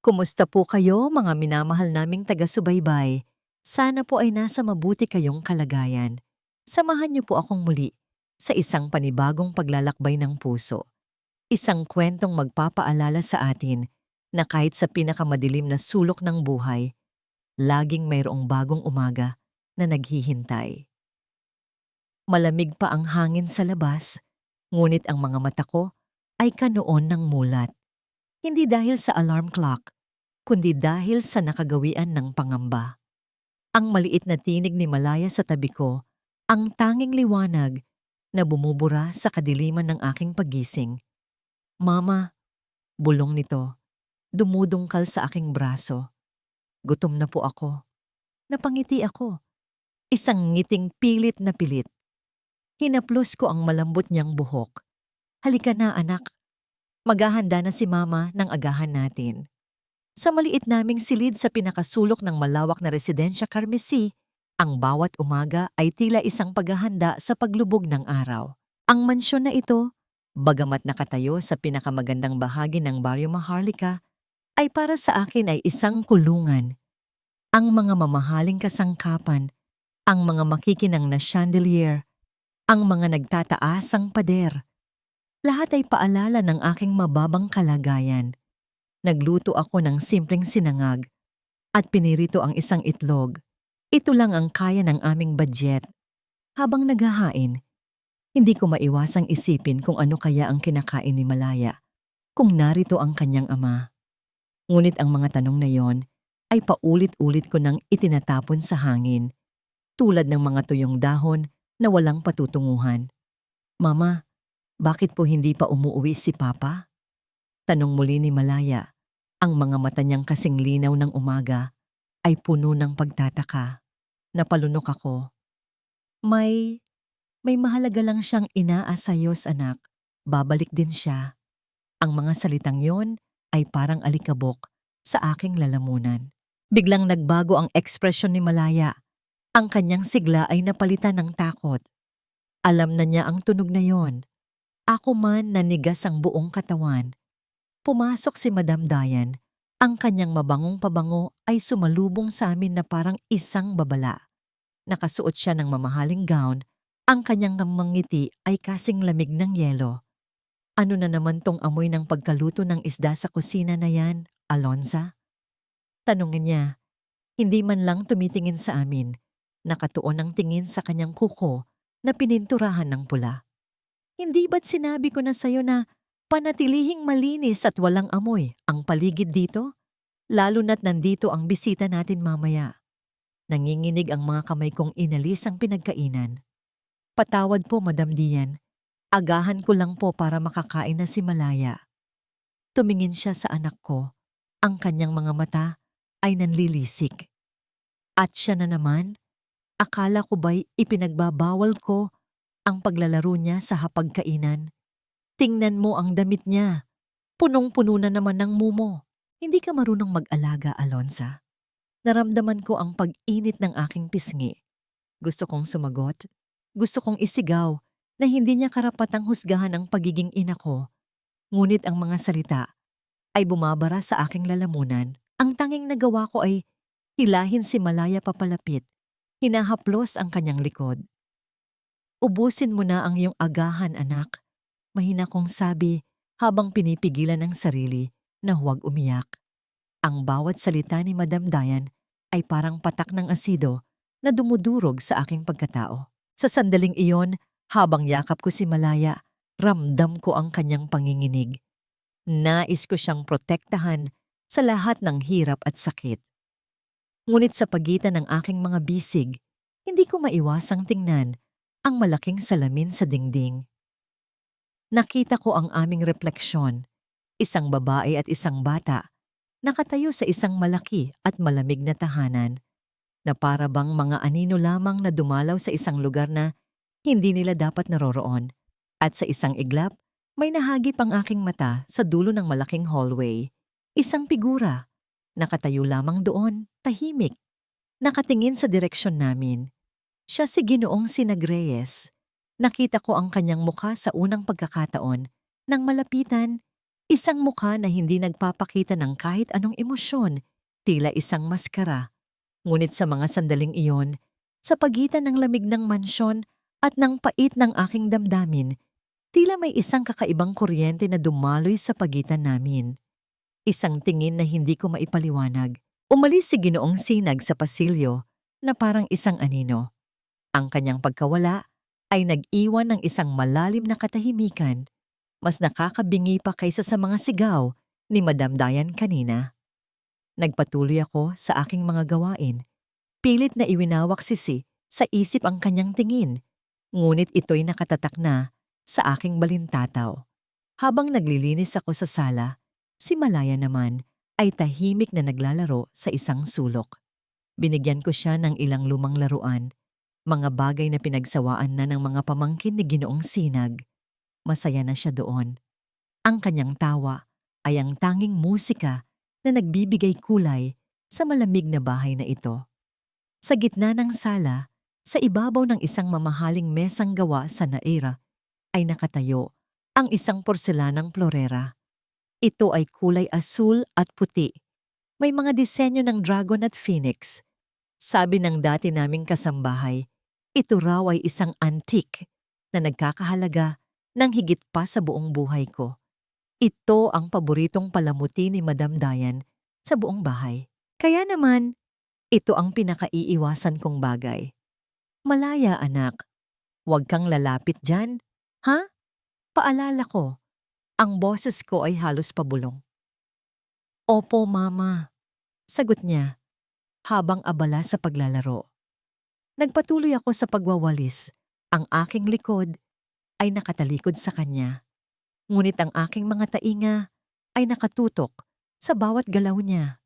Kumusta po kayo mga minamahal naming taga-subaybay? Sana po ay nasa mabuti kayong kalagayan. Samahan niyo po akong muli sa isang panibagong paglalakbay ng puso. Isang kwentong magpapaalala sa atin na kahit sa pinakamadilim na sulok ng buhay, laging mayroong bagong umaga na naghihintay. Malamig pa ang hangin sa labas, ngunit ang mga mata ko ay kanoon ng mulat. Hindi dahil sa alarm clock, kundi dahil sa nakagawian ng pangamba. Ang maliit na tinig ni Malaya sa tabi ko, ang tanging liwanag na bumubura sa kadiliman ng aking pagising. Mama, bulong nito, dumudungkal sa aking braso. Gutom na po ako. Napangiti ako. Isang ngiting pilit na pilit. Hinaplos ko ang malambot niyang buhok. Halika na anak, maghahanda na si Mama ng agahan natin. Sa maliit naming silid sa pinakasulok ng malawak na residensya Carmesi, ang bawat umaga ay tila isang paghahanda sa paglubog ng araw. Ang mansyon na ito, bagamat nakatayo sa pinakamagandang bahagi ng Barrio Maharlika, ay para sa akin ay isang kulungan. Ang mga mamahaling kasangkapan, ang mga makikinang na chandelier, ang mga nagtataasang pader, lahat ay paalala ng aking mababang kalagayan. Nagluto ako ng simpleng sinangag at pinirito ang isang itlog. Ito lang ang kaya ng aming budget. Habang naghahain, hindi ko maiwasang isipin kung ano kaya ang kinakain ni Malaya kung narito ang kanyang ama. Ngunit ang mga tanong na yon ay paulit-ulit ko nang itinatapon sa hangin, tulad ng mga tuyong dahon na walang patutunguhan. Mama, bakit po hindi pa umuwi si Papa? Tanong muli ni Malaya. Ang mga mata niyang kasing linaw ng umaga ay puno ng pagtataka. Napalunok ako. May mahalaga lang siyang inaasayos anak. Babalik din siya. Ang mga salitang yon ay parang alikabok sa aking lalamunan. Biglang nagbago ang ekspresyon ni Malaya. Ang kanyang sigla ay napalitan ng takot. Alam na niya ang tunog na yon. Ako man nanigas ang buong katawan. Pumasok si Madam Dayan. Ang kanyang mabangong pabango ay sumalubong sa amin na parang isang babala. Nakasuot siya ng mamahaling gown. Ang kanyang ngiti ay kasing lamig ng yelo. Ano na naman tong amoy ng pagkaluto ng isda sa kusina na yan, Alonza? Tanungin niya. Hindi man lang tumitingin sa amin. Nakatuon ang tingin sa kanyang kuko na pininturahan ng pula. Hindi ba't sinabi ko na sa'yo na panatilihing malinis at walang amoy ang paligid dito? Lalo na't nandito ang bisita natin mamaya. Nanginginig ang mga kamay kong inalis ang pinagkainan. Patawad po, Madam Dian. Agahan ko lang po para makakain na si Malaya. Tumingin siya sa anak ko. Ang kanyang mga mata ay nanlilisik. At siya na naman, akala ko ba'y ipinagbabawal ko ang paglalaro niya sa hapagkainan? Tingnan mo ang damit niya. Punong-puno na naman ng mumo. Hindi ka marunong mag-alaga, Alonza. Naramdaman ko ang pag-init ng aking pisngi. Gusto kong sumagot. Gusto kong isigaw na hindi niya karapatang husgahan ang pagiging ina ko. Ngunit ang mga salita ay bumabara sa aking lalamunan. Ang tanging nagawa ko ay hilahin si Malaya papalapit. Hinahaplos ang kanyang likod. Ubusin mo na ang iyong agahan, anak. Mahina kong sabi habang pinipigilan ang sarili na huwag umiyak. Ang bawat salita ni Madam Dayan ay parang patak ng asido na dumudurog sa aking pagkatao. Sa sandaling iyon, habang yakap ko si Malaya, ramdam ko ang kanyang panginginig. Nais ko siyang protektahan sa lahat ng hirap at sakit. Ngunit sa pagitan ng aking mga bisig, hindi ko maiwasang tingnan ang malaking salamin sa dingding. Nakita ko ang aming refleksyon, isang babae at isang bata, nakatayo sa isang malaki at malamig na tahanan, na para bang mga anino lamang na dumalaw sa isang lugar na hindi nila dapat naroroon. At sa isang iglap, may nahagip ang aking mata sa dulo ng malaking hallway. Isang figura, nakatayo lamang doon, tahimik, nakatingin sa direksyon namin. Siya si Ginoong Sinag-Reyes. Nakita ko ang kanyang mukha sa unang pagkakataon. Nang malapitan, Isang mukha na hindi nagpapakita ng kahit anong emosyon, tila isang maskara. Ngunit sa mga sandaling iyon, sa pagitan ng lamig ng mansyon at ng pait ng aking damdamin, tila may isang kakaibang kuryente na dumaloy sa pagitan namin. Isang tingin na hindi ko maipaliwanag. Umalis si Ginoong Sinag sa pasilyo na parang isang anino. Ang kanyang pagkawala ay nag-iwan ng isang malalim na katahimikan, mas nakakabingi pa kaysa sa mga sigaw ni Madam Dayan kanina. Nagpatuloy ako sa aking mga gawain. Pilit na iwinawak sa isip ang kanyang tingin, ngunit ito'y nakatatak na sa aking balintataw. Habang naglilinis ako sa sala, si Malaya naman ay tahimik na naglalaro sa isang sulok. Binigyan ko siya ng ilang lumang laruan, mga bagay na pinagsawaan na ng mga pamangkin ni Ginoong Sinag. Masaya na siya doon. Ang kanyang tawa ay ang tanging musika na nagbibigay kulay sa malamig na bahay na ito. Sa gitna ng sala, sa ibabaw ng isang mamahaling mesang gawa sa naira, ay nakatayo ang isang porselanang florera. Ito ay kulay asul at puti. May mga disenyo ng dragon at phoenix. Sabi ng dati naming kasambahay, ito raw ay isang antique na nagkakahalaga ng higit pa sa buong buhay ko. Ito ang paboritong palamuti ni Madam Dayan sa buong bahay. Kaya naman, ito ang pinakaiiwasan kong bagay. Malaya anak, huwag kang lalapit dyan. Ha? Paalala ko, ang boses ko ay halos pabulong. Opo, mama, sagot niya habang abala sa paglalaro. Nagpatuloy ako sa pagwawalis. Ang aking likod ay nakatalikod sa kanya. Ngunit ang aking mga tainga ay nakatutok sa bawat galaw niya.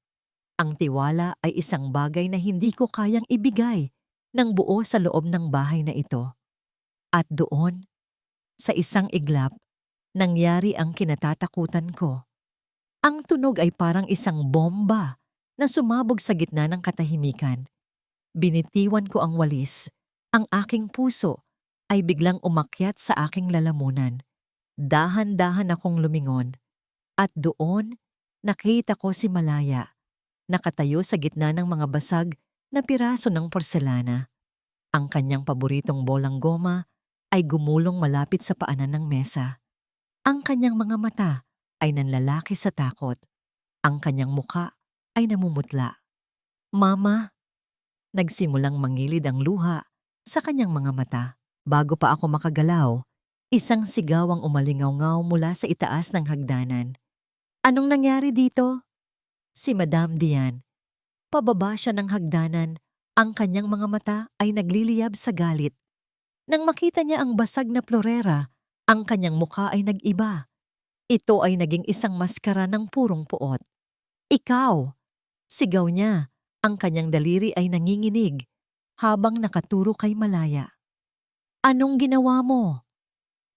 Ang tiwala ay isang bagay na hindi ko kayang ibigay ng buo sa loob ng bahay na ito. At doon, sa isang iglap, nangyari ang kinatatakutan ko. Ang tunog ay parang isang bomba na sumabog sa gitna ng katahimikan. Binitiwan ko ang walis. Ang aking puso ay biglang umakyat sa aking lalamunan. Dahan-dahan akong lumingon. At doon, nakita ko si Malaya, nakatayo sa gitna ng mga basag na piraso ng porselana. Ang kanyang paboritong bolang goma ay gumulong malapit sa paanan ng mesa. Ang kanyang mga mata ay nanlalaki sa takot. Ang kanyang muka ay namumutla. Mama, nagsimulang mangilid ang luha sa kanyang mga mata. Bago pa ako makagalaw, isang sigaw ang umalingaw-ngaw mula sa itaas ng hagdanan. Anong nangyari dito? Si Madam Dian. Pababa siya ng hagdanan, ang kanyang mga mata ay nagliliyab sa galit. Nang makita niya ang basag na florera, ang kanyang mukha ay nag-iba. Ito ay naging isang maskara ng purong puot. Ikaw! Sigaw niya, ang kanyang daliri ay nanginginig habang nakaturo kay Malaya. Anong ginawa mo?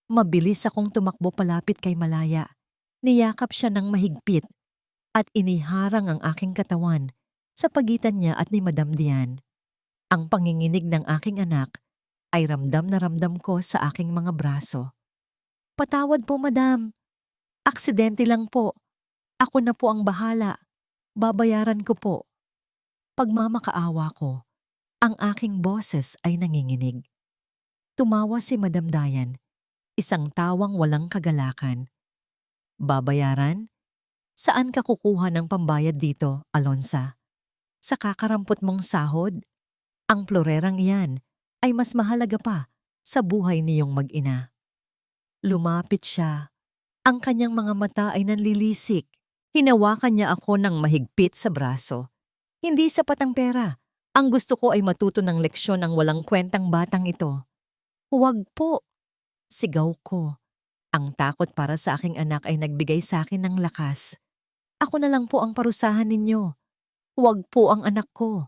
Mabilis akong tumakbo palapit kay Malaya. Niyakap siya ng mahigpit at iniharang ang aking katawan sa pagitan niya at ni Madam Dian. Ang panginginig ng aking anak ay ramdam na ramdam ko sa aking mga braso. Patawad po, madam. Aksidente lang po. Ako na po ang bahala. Babayaran ko po. Pagmamakaawa ko, ang aking boses ay nanginginig. Tumawa si Madam Dayan, isang tawang walang kagalakan. Babayaran? Saan ka kukuha ng pambayad dito, Alonsa? Sa kakarampot mong sahod? Ang florerang iyan ay mas mahalaga pa sa buhay niyong mag-ina. Lumapit siya. Ang kanyang mga mata ay nanlilisik. Hinawakan niya ako ng mahigpit sa braso. Hindi sapat ang pera. Ang gusto ko ay matuto ng leksyon ang walang kwentang batang ito. Huwag po! Sigaw ko. Ang takot para sa aking anak ay nagbigay sa akin ng lakas. Ako na lang po ang parusahan ninyo. Huwag po ang anak ko.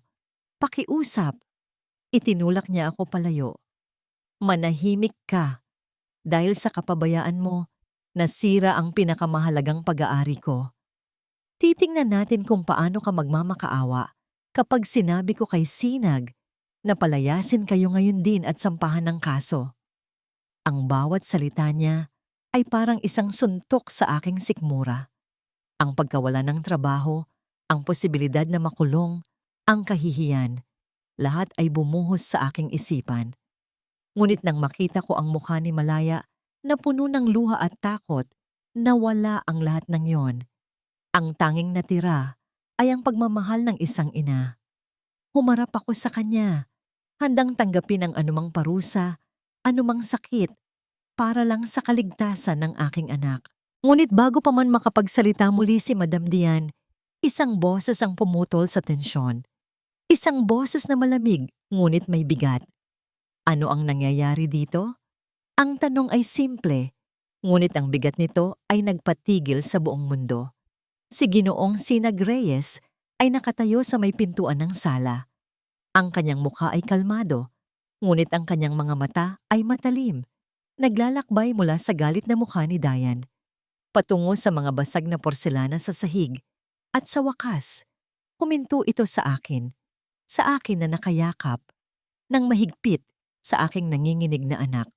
Pakiusap. Itinulak niya ako palayo. Manahimik ka. Dahil sa kapabayaan mo, nasira ang pinakamahalagang pag-aari ko. Titingnan natin kung paano ka magmamakaawa kapag sinabi ko kay Sinag na palayasin kayo ngayon din at sampahan ng kaso. Ang bawat salita niya ay parang isang suntok sa aking sikmura. Ang pagkawala ng trabaho, ang posibilidad na makulong, ang kahihiyan, lahat ay bumuhos sa aking isipan. Ngunit nang makita ko ang mukha ni Malaya na puno ng luha at takot, nawala ang lahat ng yon. Ang tanging natira ay ang pagmamahal ng isang ina. Humarap ako sa kanya, handang tanggapin ang anumang parusa, anumang sakit, para lang sa kaligtasan ng aking anak. Ngunit bago pa man makapagsalita muli si Madam Dian, isang boses ang pumutol sa tensyon. Isang boses na malamig, ngunit may bigat. Ano ang nangyayari dito? Ang tanong ay simple, ngunit ang bigat nito ay nagpatigil sa buong mundo. Si Ginoong Sinag Reyes ay nakatayo sa may pintuan ng sala. Ang kanyang mukha ay kalmado, ngunit ang kanyang mga mata ay matalim, naglalakbay mula sa galit na mukha ni Dayan, patungo sa mga basag na porselana sa sahig, at sa wakas, huminto ito sa akin na nakayakap, ng mahigpit sa aking nanginginig na anak.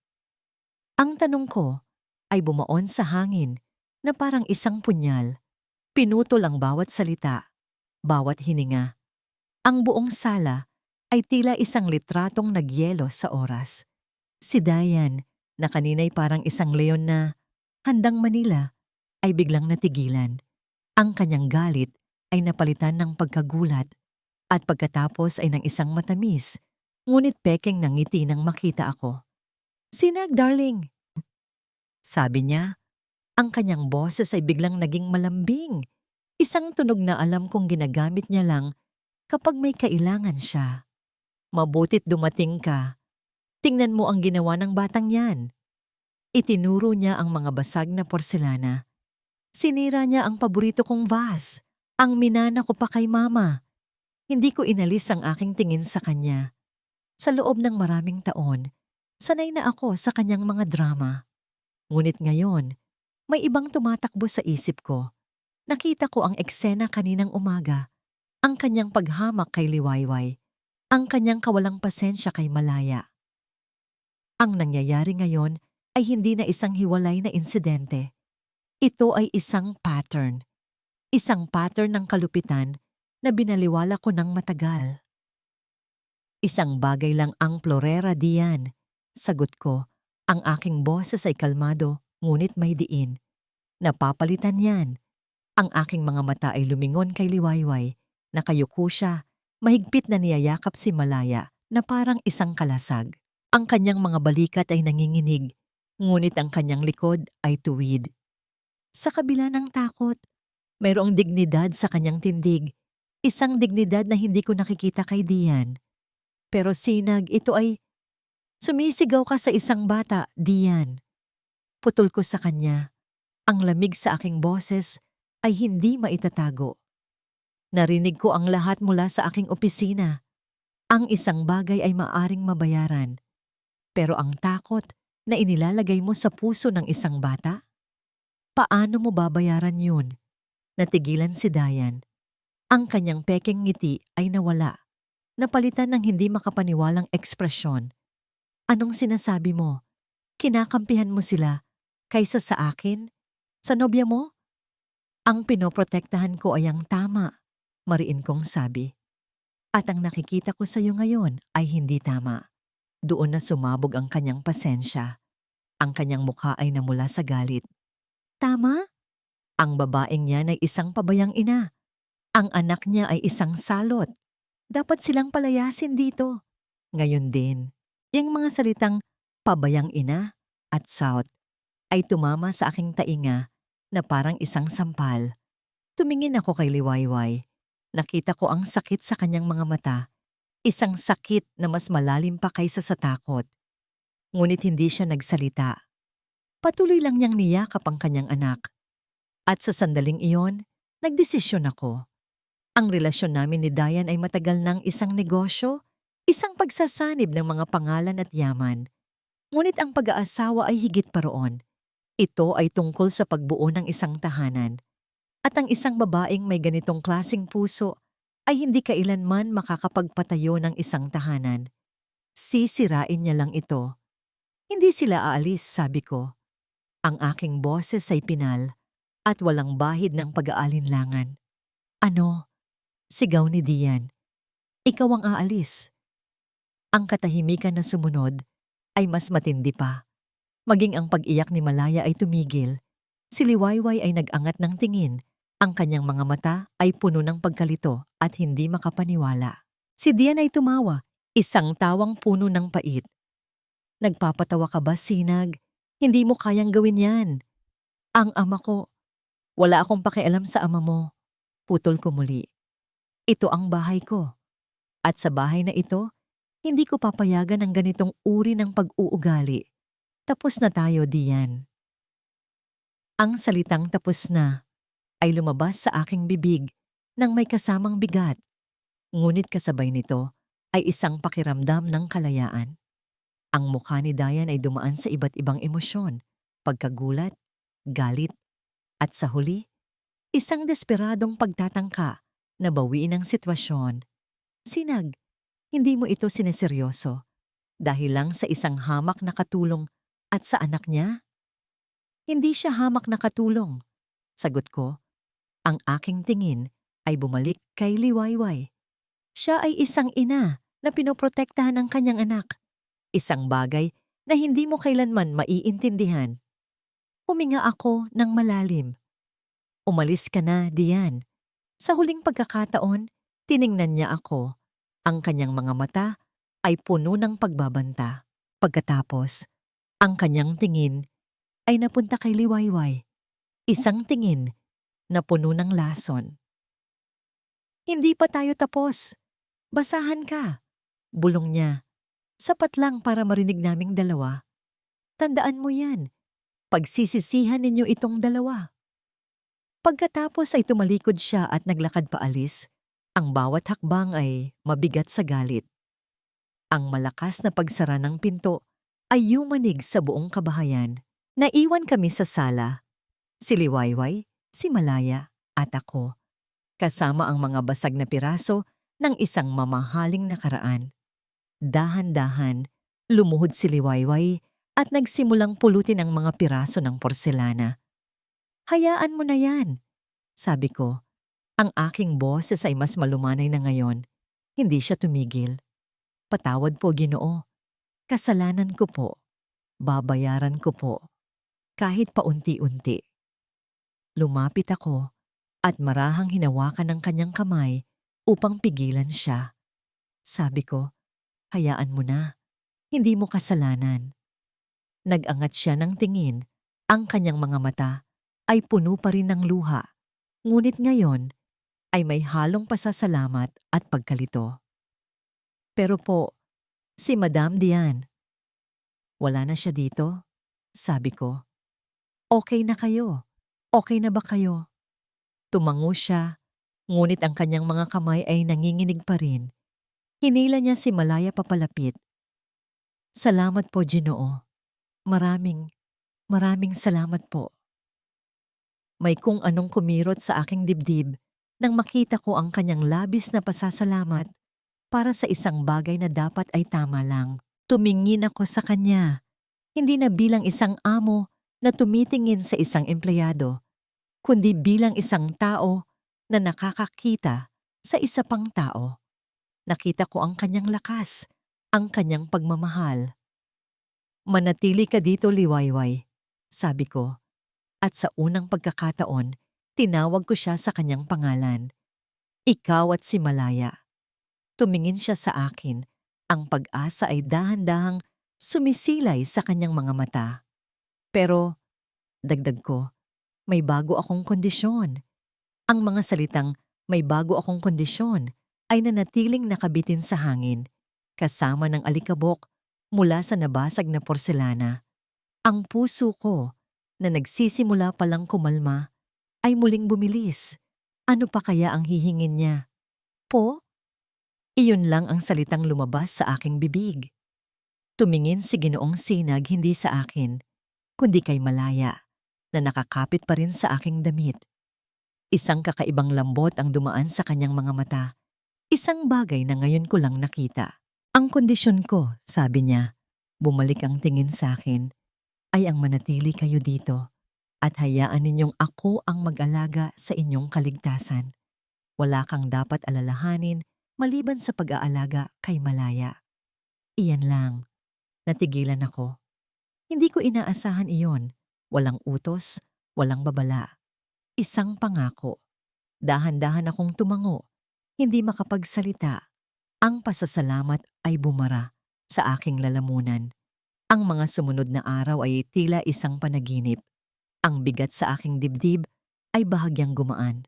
Ang tanong ko ay bumaon sa hangin na parang isang punyal, pinutol ang bawat salita, bawat hininga. Ang buong sala ay tila isang litratong nagyelo sa oras. Si Dayan, na kanina'y parang isang leon na handang manila, ay biglang natigilan. Ang kanyang galit ay napalitan ng pagkagulat at pagkatapos ay ng isang matamis, ngunit pekeng ng ngiti nang makita ako. "Sinag, darling," sabi niya. Ang kanyang boses ay biglang naging malambing. Isang tunog na alam kong ginagamit niya lang kapag may kailangan siya. "Mabutit dumating ka. Tingnan mo ang ginawa ng batang yan." Itinuro niya ang mga basag na porselana. Sinira niya ang paborito kong vase, ang minana ko pa kay mama. Hindi ko inalis ang aking tingin sa kanya. Sa loob ng maraming taon, sanay na ako sa kanyang mga drama. Ngunit ngayon, may ibang tumatakbo sa isip ko. Nakita ko ang eksena kaninang umaga, ang kanyang paghamak kay Liwayway, ang kanyang kawalang pasensya kay Malaya. Ang nangyayari ngayon ay hindi na isang hiwalay na insidente. Ito ay isang pattern ng kalupitan na binaliwala ko ng matagal. "Isang bagay lang ang Florera, Dian," sagot ko. Ang aking boses ay kalmado, ngunit may diin. "Napapalitan yan." Ang aking mga mata ay lumingon kay Liwayway. Nakayuko siya, mahigpit na niyayakap si Malaya na parang isang kalasag. Ang kanyang mga balikat ay nanginginig, ngunit ang kanyang likod ay tuwid. Sa kabila ng takot, mayroong dignidad sa kanyang tindig. Isang dignidad na hindi ko nakikita kay Dian. "Pero Sinag, ito ay..." "Sumisigaw ka sa isang bata, Dian." Putol ko sa kanya. Ang lamig sa aking boses ay hindi maitatago. Narinig ko ang lahat mula sa aking opisina. Ang isang bagay ay maaring mabayaran. Pero ang takot na inilalagay mo sa puso ng isang bata? Paano mo babayaran yun? Natigilan si Dayan. Ang kanyang pekeng ngiti ay nawala, napalitan ng hindi makapaniwalang ekspresyon. "Anong sinasabi mo? Kinakampihan mo sila kaysa sa akin? Sa nobya mo?" "Ang pinoprotektahan ko ay ang tama," mariin kong sabi. "At ang nakikita ko sa iyo ngayon ay hindi tama." Doon na sumabog ang kanyang pasensya. Ang kanyang mukha ay namula sa galit. "Tama? Ang babaeng niyan ay isang pabayang ina. Ang anak niya ay isang salot. Dapat silang palayasin dito." Ngayon din, yung mga salitang pabayang ina at south ay tumama sa aking tainga na parang isang sampal. Tumingin ako kay Liwayway. Nakita ko ang sakit sa kanyang mga mata. Isang sakit na mas malalim pa kaysa sa takot. Ngunit hindi siya nagsalita. Patuloy lang niyang niyakap ang kanyang anak. At sa sandaling iyon, nagdesisyon ako. Ang relasyon namin ni Dayan ay matagal ng isang negosyo, isang pagsasanib ng mga pangalan at yaman. Ngunit ang pag-aasawa ay higit pa roon. Ito ay tungkol sa pagbuo ng isang tahanan. At ang isang babaeng may ganitong klasing puso ay hindi kailanman makakapagpatayo ng isang tahanan. Sisirain niya lang ito. "Hindi sila aalis," sabi ko. Ang aking boses ay pinal at walang bahid ng pag-aalinlangan. Ano? Sigaw ni Dian. Ikaw ang aalis. Ang katahimikan na sumunod ay mas matindi pa. Maging ang pag-iyak ni Malaya ay tumigil. Si Liwayway ay nag-angat ng tingin. Ang kanyang mga mata ay puno ng pagkalito at hindi makapaniwala. Si Dian ay tumawa, isang tawang puno ng pait. Nagpapatawa ka ba, Sinag? Hindi mo kayang gawin yan. Ang ama ko. Wala akong pakialam sa ama mo. Putol ko muli. Ito ang bahay ko. At sa bahay na ito, hindi ko papayagan ng ganitong uri ng pag-uugali. Tapos na tayo, Dian. Ang salitang tapos na ay lumabas sa aking bibig nang may kasamang bigat. Ngunit kasabay nito ay isang pakiramdam ng kalayaan. Ang mukha ni Dian ay dumaan sa iba't ibang emosyon, pagkagulat, galit, at sa huli, isang desperadong pagtatangka na bawiin ang sitwasyon. Sinag, hindi mo ito sineseryoso dahil lang sa isang hamak na katulong at sa anak niya? Hindi siya hamak na katulong. Sagot ko, ang aking tingin ay bumalik kay Liwayway. Siya ay isang ina na pinoprotektahan ng kanyang anak. Isang bagay na hindi mo kailanman maiintindihan. Huminga ako ng malalim. Umalis ka na, Dian. Sa huling pagkakataon, tiningnan niya ako. Ang kanyang mga mata ay puno ng pagbabanta. Pagkatapos, ang kanyang tingin ay napunta kay Liwayway. Isang tingin na puno ng lason. Hindi pa tayo tapos. Basahan ka. Bulong niya. Sapat lang para marinig naming dalawa. Tandaan mo yan. Pagsisisihan ninyo itong dalawa. Pagkatapos ay tumalikod siya at naglakad paalis. Ang bawat hakbang ay mabigat sa galit. Ang malakas na pagsara ng pinto ay yumanig sa buong kabahayan. Naiwan kami sa sala. Si Liwayway, si Malaya, at ako. Kasama ang mga basag na piraso ng isang mamahaling nakaraan. Dahan-dahan, lumuhod si Liwayway at nagsimulang pulutin ang mga piraso ng porselana. Hayaan mo na yan, sabi ko. Ang aking boses ay mas malumanay na ngayon. Hindi siya tumigil. Patawad po, Ginoo. Kasalanan ko po. Babayaran ko po. Kahit paunti-unti. Lumapit ako at marahang hinawakan ng kanyang kamay upang pigilan siya. Sabi ko, hayaan mo na. Hindi mo kasalanan. Nag-angat siya ng tingin. Ang kanyang mga mata ay puno pa rin ng luha. Ngunit ngayon ay may halong pasasalamat at pagkalito. Pero po, si Madam Dian. Wala na siya dito? Sabi ko. Okay na kayo. Okay na ba kayo? Tumango siya, ngunit ang kanyang mga kamay ay nanginginig pa rin. Hinila niya si Malaya papalapit. Salamat po, Ginoo. Maraming salamat po. May kung anong kumirot sa aking dibdib nang makita ko ang kanyang labis na pasasalamat para sa isang bagay na dapat ay tama lang. Tumingin ako sa kanya, hindi na bilang isang amo na tumitingin sa isang empleyado, kundi bilang isang tao na nakakakita sa isa pang tao. Nakita ko ang kanyang lakas, ang kanyang pagmamahal. Manatili ka dito, Liwayway, sabi ko. At sa unang pagkakataon, tinawag ko siya sa kanyang pangalan. Ikaw at si Malaya. Tumingin siya sa akin. Ang pag-asa ay dahan-dahang sumisilay sa kanyang mga mata. Pero, dagdag ko, may bago akong kondisyon. Ang mga salitang may bago akong kondisyon ay nanatiling nakabitin sa hangin, kasama ng alikabok mula sa nabasag na porselana. Ang puso ko, na nagsisimula palang kumalma, ay muling bumilis. Ano pa kaya ang hihingin niya? Po? Iyon lang ang salitang lumabas sa aking bibig. Tumingin si Ginoong Sinag hindi sa akin, kundi kay Malaya, na nakakapit pa rin sa aking damit. Isang kakaibang lambot ang dumaan sa kanyang mga mata. Isang bagay na ngayon ko lang nakita. Ang kondisyon ko, sabi niya. Bumalik ang tingin sa akin. ay ang manatili kayo dito at hayaan ninyong ako ang mag-alaga sa inyong kaligtasan. Wala kang dapat alalahanin maliban sa pag-aalaga kay Malaya. Iyan lang. Natigilan ako. Hindi ko inaasahan iyon. Walang utos, walang babala. Isang pangako. Dahan-dahan akong tumango, hindi makapagsalita. Ang pasasalamat ay bumara sa aking lalamunan. Ang mga sumunod na araw ay tila isang panaginip. Ang bigat sa aking dibdib ay bahagyang gumaan.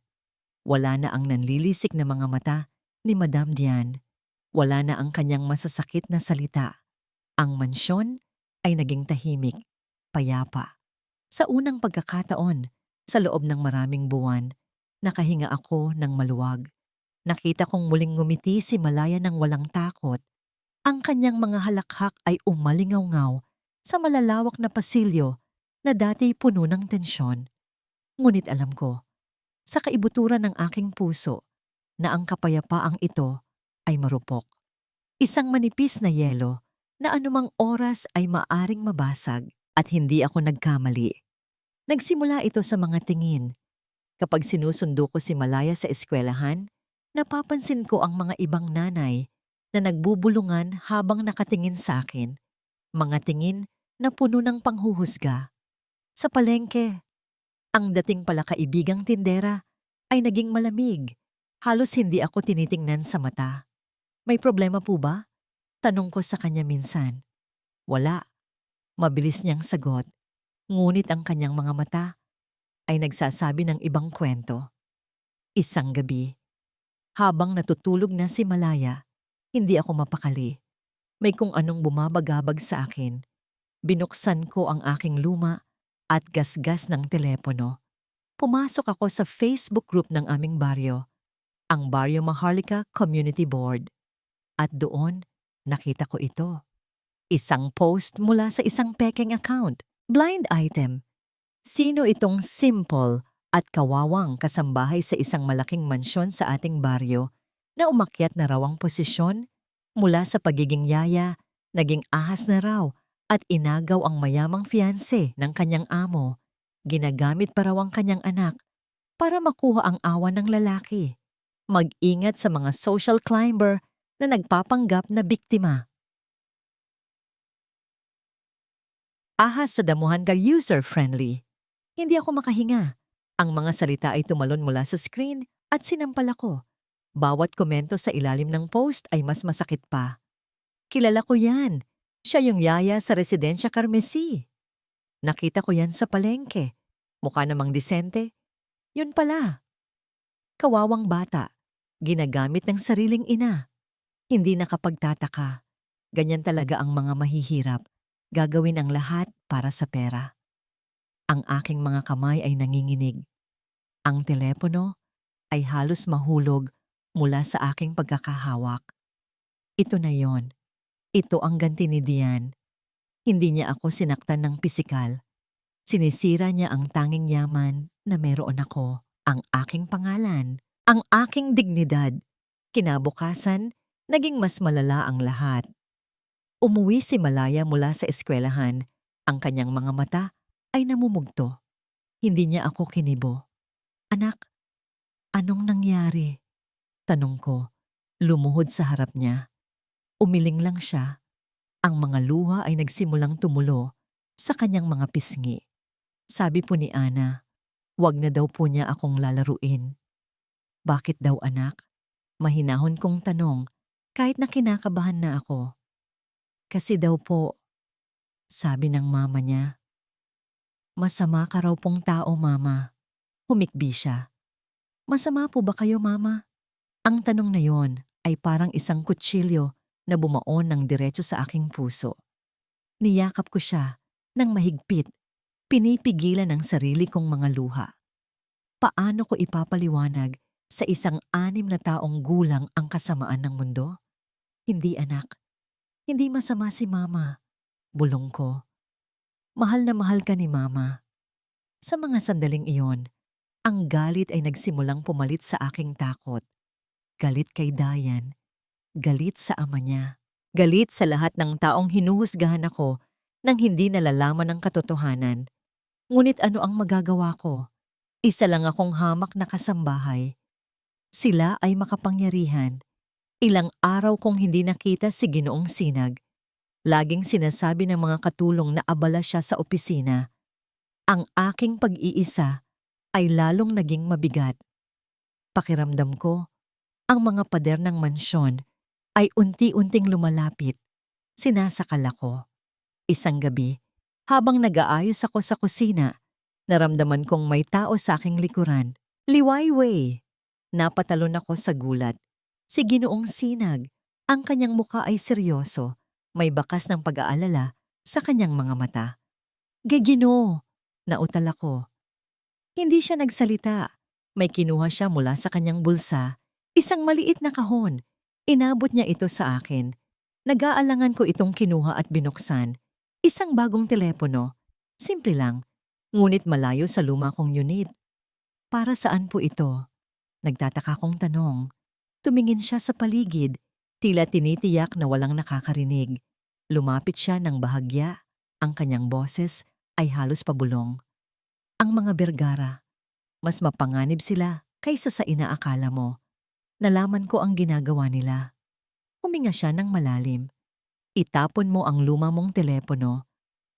Wala na ang nanlilisik na mga mata ni Madam Diane. Wala na ang kanyang masasakit na salita. Ang mansyon ay naging tahimik, payapa. Sa unang pagkakataon, sa loob ng maraming buwan, nakahinga ako ng maluwag. Nakita kong muling ngumiti si Malaya ng walang takot. Ang kanyang mga halakhak ay umalingaw-ngaw sa malalawak na pasilyo na dati puno ng tensyon. Ngunit alam ko, sa kaibuturan ng aking puso, na ang kapayapaang ito ay marupok. Isang manipis na yelo na anumang oras ay maaring mabasag at hindi ako nagkamali. Nagsimula ito sa mga tingin. Kapag sinusundo ko si Malaya sa eskwelahan, napapansin ko ang mga ibang nanay na nagbubulungan habang nakatingin sa akin. Mga tingin na puno ng panghuhusga. Sa palengke, ang dating pala kaibigang tindera ay naging malamig. Halos hindi ako tinitingnan sa mata. May problema po ba? Tanong ko sa kanya minsan. Wala. Mabilis niyang sagot. Ngunit ang kanyang mga mata ay nagsasabi ng ibang kwento. Isang gabi, habang natutulog na si Malaya, hindi ako mapakali. May kung anong bumabagabag sa akin. Binuksan ko ang aking luma at gasgas ng telepono. Pumasok ako sa Facebook group ng aming baryo, ang Barrio Maharlika Community Board. At doon, nakita ko ito. Isang post mula sa isang pekeng account. Blind item. Sino itong simple at kawawang kasambahay sa isang malaking mansyon sa ating baryo na umakyat na raw ang posisyon mula sa pagiging yaya, naging ahas na raw at inagaw ang mayamang fiancé ng kanyang amo. Ginagamit pa raw ang kanyang anak para makuha ang awa ng lalaki. Mag-ingat sa mga social climber na nagpapanggap na biktima. Ahas sa damuhan ka user-friendly. Hindi ako makahinga. Ang mga salita ay tumalon mula sa screen at sinampal ako. Bawat komento sa ilalim ng post ay mas masakit pa. Kilala ko yan. Siya yung yaya sa Residensya Carmesi. Nakita ko yan sa palengke. Mukha namang disente. Yun pala. Kawawang bata. Ginagamit ng sariling ina. Hindi nakapagtataka. Ganyan talaga ang mga mahihirap. Gagawin ang lahat para sa pera. Ang aking mga kamay ay nanginginig. Ang telepono ay halos mahulog mula sa aking pagkakahawak. Ito na yon. Ito ang ganti ni Diane. Hindi niya ako sinaktan ng pisikal. Sinisira niya ang tanging yaman na meron ako, ang aking pangalan, ang aking dignidad. Kinabukasan, naging mas malala ang lahat. Umuwi si Malaya mula sa eskwelahan. Ang kanyang mga mata ay namumugto. Hindi niya ako kinibo. Anak, anong nangyari? Tanong ko, lumuhod sa harap niya. Umiling lang siya. Ang mga luha ay nagsimulang tumulo sa kanyang mga pisngi. Sabi po ni Ana, wag na daw po niya akong lalaruin. Bakit daw anak? Mahinahon kong tanong kahit na kinakabahan na ako. Kasi daw po, sabi ng mama niya. Masama ka raw pong tao, mama. Humikbi siya. Masama po ba kayo, mama? Ang tanong na yon ay parang isang kutsilyo na bumaon ng diretso sa aking puso. Niyakap ko siya ng mahigpit, pinipigilan ang sarili kong mga luha. Paano ko ipapaliwanag sa isang 6 na taong gulang ang kasamaan ng mundo? Hindi anak, hindi masama si mama. Bulong ko. Mahal na mahal ka ni mama. Sa mga sandaling iyon, ang galit ay nagsimulang pumalit sa aking takot. Galit kay Diane. Galit sa ama niya. Galit sa lahat ng taong hinuhusgahan ako nang hindi nalalaman ang katotohanan. Ngunit ano ang magagawa ko? Isa lang akong hamak na kasambahay. Sila ay makapangyarihan. Ilang araw kong hindi nakita si Ginoong Sinag. Laging sinasabi ng mga katulong na abala siya sa opisina. Ang aking pag-iisa ay lalong naging mabigat. Pakiramdam ko, ang mga pader ng mansyon ay unti-unting lumalapit. Sinasakal ako. Isang gabi, habang nag-aayos ako sa kusina, naramdaman kong may tao sa aking likuran. Liwayway! Napatalon ako sa gulat. Si Ginoong Sinag. Ang kanyang muka ay seryoso. May bakas ng pag-aalala sa kanyang mga mata. Ginoo! Nautal ako. Hindi siya nagsalita. May kinuha siya mula sa kanyang bulsa. Isang maliit na kahon. Inabot niya ito sa akin. Nag-aalangan ko itong kinuha at binuksan. Isang bagong telepono. Simple lang. Ngunit malayo sa luma kong unit. Para saan po ito? Nagtataka kong tanong. Tumingin siya sa paligid. Tila tinitiyak na walang nakakarinig. Lumapit siya ng bahagya. Ang kanyang boses ay halos pabulong. Ang mga Vergara, mas mapanganib sila kaysa sa inaakala mo. Nalaman ko ang ginagawa nila. Huminga siya ng malalim. Itapon mo ang luma mong telepono.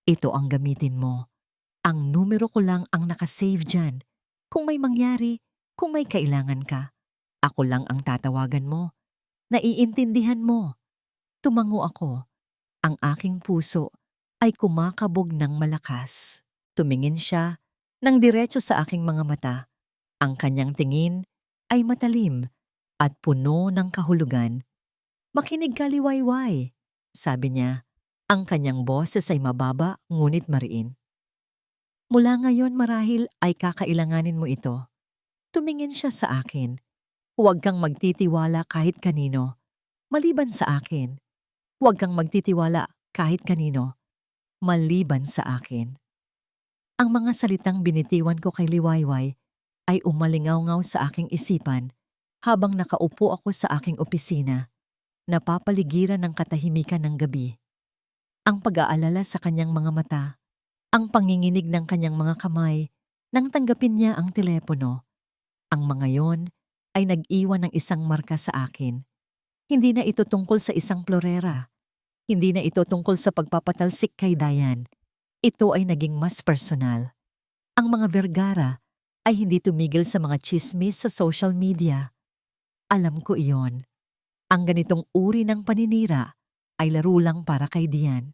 Ito ang gamitin mo. Ang numero ko lang ang nakasave dyan. Kung may mangyari, kung may kailangan ka, ako lang ang tatawagan mo. Naiintindihan mo. Tumango ako. Ang aking puso ay kumakabog ng malakas. Tumingin siya nang diretso sa aking mga mata. Ang kanyang tingin ay matalim at puno ng kahulugan. Makinig ka, liwayway, sabi niya. Ang kanyang boses ay mababa ngunit mariin. Mula ngayon marahil ay kakailanganin mo ito. Tumingin siya sa akin. Huwag kang magtitiwala kahit kanino. Maliban sa akin. Huwag kang magtitiwala kahit kanino. Maliban sa akin. Ang mga salitang binitiwan ko kay Liwayway ay umalingaw-ngaw sa aking isipan habang nakaupo ako sa aking opisina, napapaligiran ng katahimikan ng gabi. Ang pag-aalala sa kanyang mga mata, ang panginginig ng kanyang mga kamay nang tanggapin niya ang telepono. Ang mga yon ay nag-iwan ng isang marka sa akin. Hindi na ito tungkol sa isang florera. Hindi na ito tungkol sa pagpapatalsik kay Dayan. Ito ay naging mas personal. Ang mga Vergara ay hindi tumigil sa mga chismis sa social media. Alam ko iyon. Ang ganitong uri ng paninira ay laro lang para kay Dian.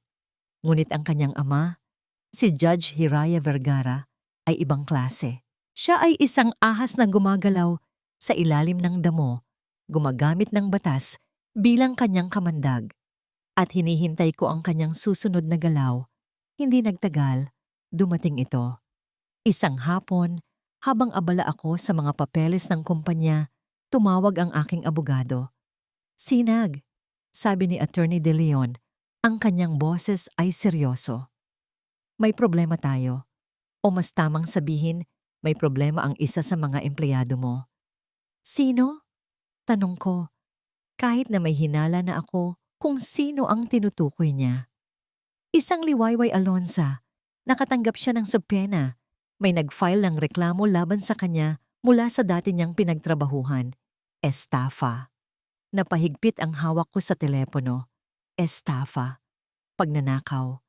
Ngunit ang kanyang ama, si Judge Hiraya Vergara, ay ibang klase. Siya ay isang ahas na gumagalaw sa ilalim ng damo, gumagamit ng batas bilang kanyang kamandag. At hinihintay ko ang kanyang susunod na galaw. Hindi nagtagal, dumating ito. Isang hapon, habang abala ako sa mga papeles ng kumpanya, tumawag ang aking abogado. Sinag, sabi ni Attorney De Leon, ang kanyang boses ay seryoso. May problema tayo. O mas tamang sabihin, may problema ang isa sa mga empleyado mo. Sino? Tanong ko, kahit na may hinala na ako kung sino ang tinutukoy niya. Isang Liwayway Alonza, nakatanggap siya ng subpena. May nag-file ng reklamo laban sa kanya mula sa dati niyang pinagtrabahuhan. Estafa. Napahigpit ang hawak ko sa telepono. Estafa. Pagnanakaw.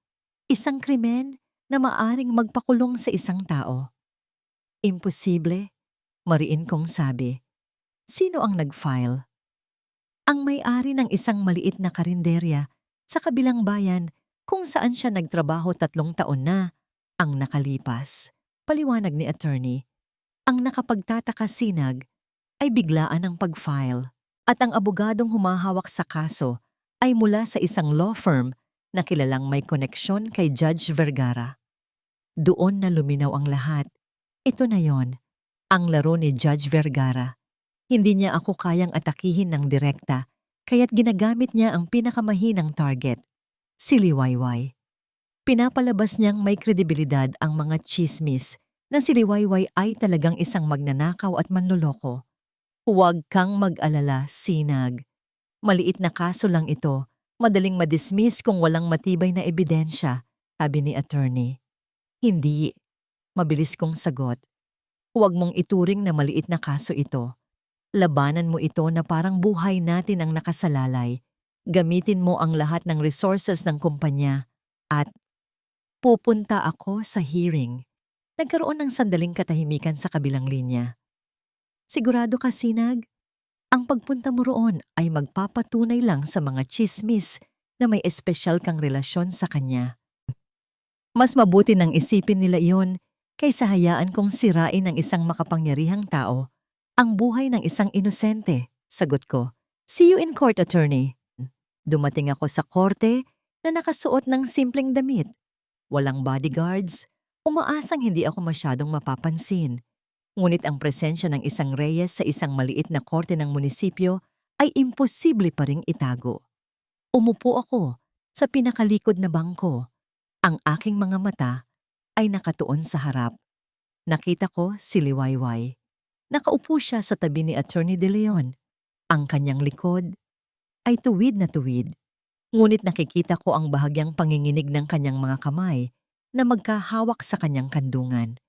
Isang krimen na maaring magpakulong sa isang tao. Imposible, mariin kong sabi. Sino ang nag-file? Ang may-ari ng isang maliit na karinderya sa kabilang bayan kung saan siya nagtrabaho 3 taon na ang nakalipas. Paliwanag ni attorney. Ang nakapagtataka Sinag ay biglaan ang pag-file at ang abogadong humahawak sa kaso ay mula sa isang law firm na kilalang may koneksyon kay Judge Vergara. Doon na luminaw ang lahat. Ito na yon, ang laro ni Judge Vergara. Hindi niya ako kayang atakihin ng direkta, kaya't ginagamit niya ang pinakamahinang target, si Liwayway. Pinapalabas niyang may kredibilidad ang mga chismis na si Liwayway ay talagang isang magnanakaw at manloloko. Huwag kang mag-alala, Sinag. Maliit na kaso lang ito, madaling madismiss kung walang matibay na ebidensya. sabi ni attorney. Hindi, mabilis kong sagot. Huwag mong ituring na maliit na kaso ito. Labanan mo ito na parang buhay natin ang nakasalalay. Gamitin mo ang lahat ng resources ng kumpanya at pupunta ako sa hearing. Nagkaroon ng sandaling katahimikan sa kabilang linya. Sigurado ka, Sinag? Ang pagpunta mo roon ay magpapatunay lang sa mga tsismis na may espesyal kang relasyon sa kanya. Mas mabuti nang isipin nila iyon kaysa hayaan kong sirain ng isang makapangyarihang tao ang buhay ng isang inosente, sagot ko. See you in court, attorney. Dumating ako sa korte na nakasuot ng simpleng damit. Walang bodyguards, umaasang hindi ako masyadong mapapansin. Ngunit ang presensya ng isang reyes sa isang maliit na korte ng munisipyo ay imposible pa ring itago. Umupo ako sa pinakalikod na bangko. Ang aking mga mata ay nakatuon sa harap. Nakita ko si Liwayway. Nakaupo siya sa tabi ni Attorney De Leon. Ang kanyang likod ay tuwid na tuwid. Ngunit nakikita ko ang bahagyang panginginig ng kanyang mga kamay na magkahawak sa kanyang kandungan.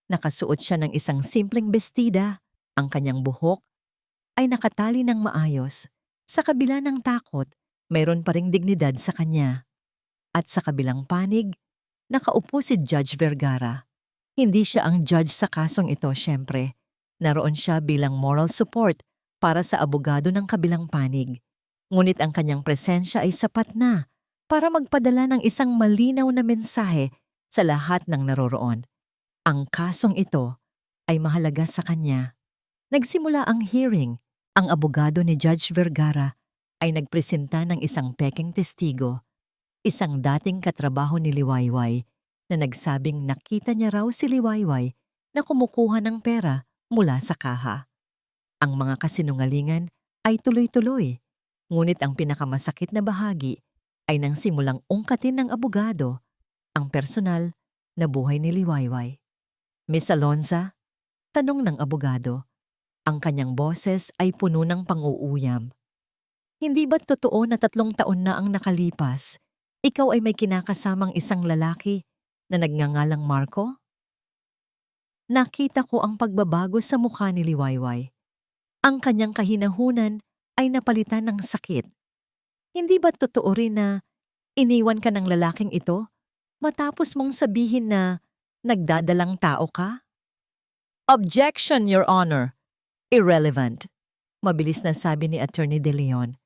Nakasuot siya ng isang simpleng bestida. Ang kanyang buhok ay nakatali ng maayos. Sa kabila ng takot, mayroon pa ring dignidad sa kanya. At sa kabilang panig, nakaupo si Judge Vergara. Hindi siya ang judge sa kasong ito, syempre. Naroon siya bilang moral support para sa abogado ng kabilang panig. Ngunit ang kanyang presensya ay sapat na para magpadala ng isang malinaw na mensahe sa lahat ng naroroon. Ang kasong ito ay mahalaga sa kanya. Nagsimula ang hearing. Ang abogado ni Judge Vergara ay nagpresenta ng isang pekeng testigo, isang dating katrabaho ni Liwayway na nagsabing nakita niya raw si Liwayway na kumukuha ng pera mula sa kaha. Ang mga kasinungalingan ay tuloy-tuloy, ngunit ang pinakamasakit na bahagi ay nang simulang ungkatin ng abogado ang personal na buhay ni Liwayway. Miss Alonza, tanong ng abogado. Ang kanyang boses ay puno ng pang-uuyam. Hindi ba't totoo na 3 taon na ang nakalipas, ikaw ay may kinakasamang isang lalaki na nagngangalang Marco? Nakita ko ang pagbabago sa mukha ni Liwayway. Ang kanyang kahinahunan ay napalitan ng sakit. Hindi ba totoo rin na iniwan ka ng lalaking ito matapos mong sabihin na nagdadalang tao ka? Objection, Your Honor. Irrelevant. Mabilis na sabi ni Attorney De Leon.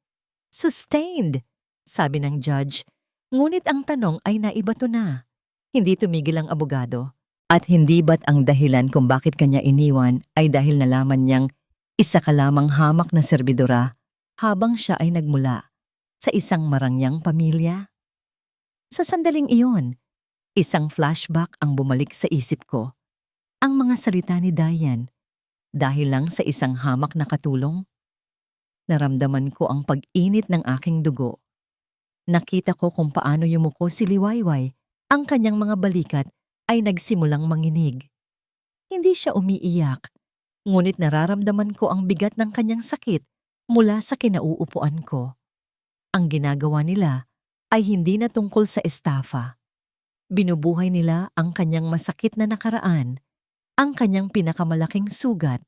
Sustained, sabi ng judge. Ngunit ang tanong ay naibato na. Hindi tumigil ang abogado. At hindi ba't ang dahilan kung bakit kanya iniwan ay dahil nalaman niyang isa ka lamang hamak na serbidora habang siya ay nagmula sa isang marangyang pamilya? Sa sandaling iyon, isang flashback ang bumalik sa isip ko. Ang mga salita ni Diane, dahil lang sa isang hamak na katulong. Naramdaman ko ang pag-init ng aking dugo. Nakita ko kung paano yumuko si Liwayway, ang kanyang mga balikat ay nagsimulang manginig. Hindi siya umiiyak, ngunit nararamdaman ko ang bigat ng kanyang sakit mula sa kinauupuan ko. Ang ginagawa nila ay hindi na tungkol sa estafa. Binubuhay nila ang kanyang masakit na nakaraan, ang kanyang pinakamalaking sugat,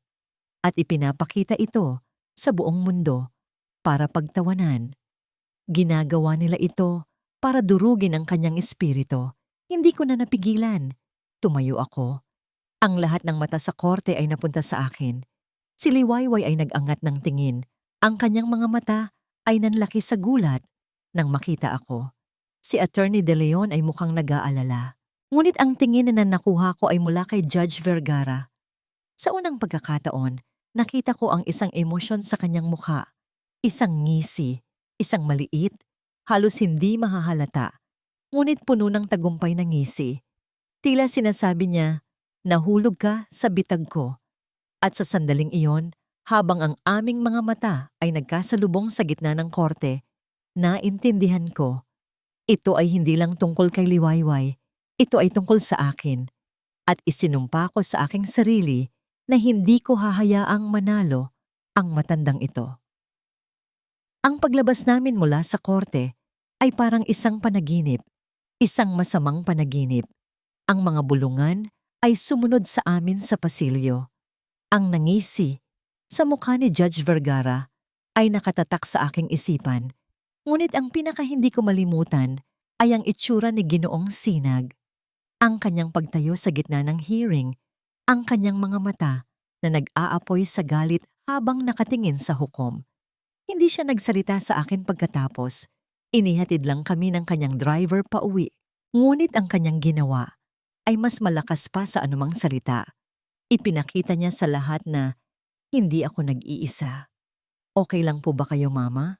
at ipinapakita ito sa buong mundo para pagtawanan. Ginagawa nila ito para durugin ang kanyang espiritu. Hindi ko na napigilan. Tumayo ako. Ang lahat ng mata sa korte ay napunta sa akin. Si Liwayway ay nag-angat ng tingin. Ang kanyang mga mata ay nanlaki sa gulat nang makita ako. Si Attorney De Leon ay mukhang nag-aalala. Ngunit ang tingin na nakuha ko ay mula kay Judge Vergara. Sa unang pagkakataon, nakita ko ang isang emosyon sa kanyang mukha. Isang ngisi, isang maliit, halos hindi mahahalata. Ngunit puno ng tagumpay ng ngisi. Tila sinasabi niya, nahulog ka sa bitag ko. At sa sandaling iyon, habang ang aming mga mata ay nagkasalubong sa gitna ng korte, naintindihan ko, ito ay hindi lang tungkol kay Liwayway, ito ay tungkol sa akin. At isinumpa ko sa aking sarili na hindi ko hahayaang manalo ang matandang ito. Ang paglabas namin mula sa korte ay parang isang panaginip. Isang masamang panaginip. Ang mga bulungan ay sumunod sa amin sa pasilyo. Ang nangisi sa mukha ni Judge Vergara ay nakatatak sa aking isipan. Ngunit ang pinaka hindi ko malimutan ay ang itsura ni Ginoong Sinag. Ang kanyang pagtayo sa gitna ng hearing, ang kanyang mga mata na nag-aapoy sa galit habang nakatingin sa hukom. Hindi siya nagsalita sa akin pagkatapos. Inihatid lang kami ng kanyang driver pa uwi. Ngunit ang kanyang ginawa ay mas malakas pa sa anumang salita. Ipinakita niya sa lahat na hindi ako nag-iisa. Okay lang po ba kayo, Mama?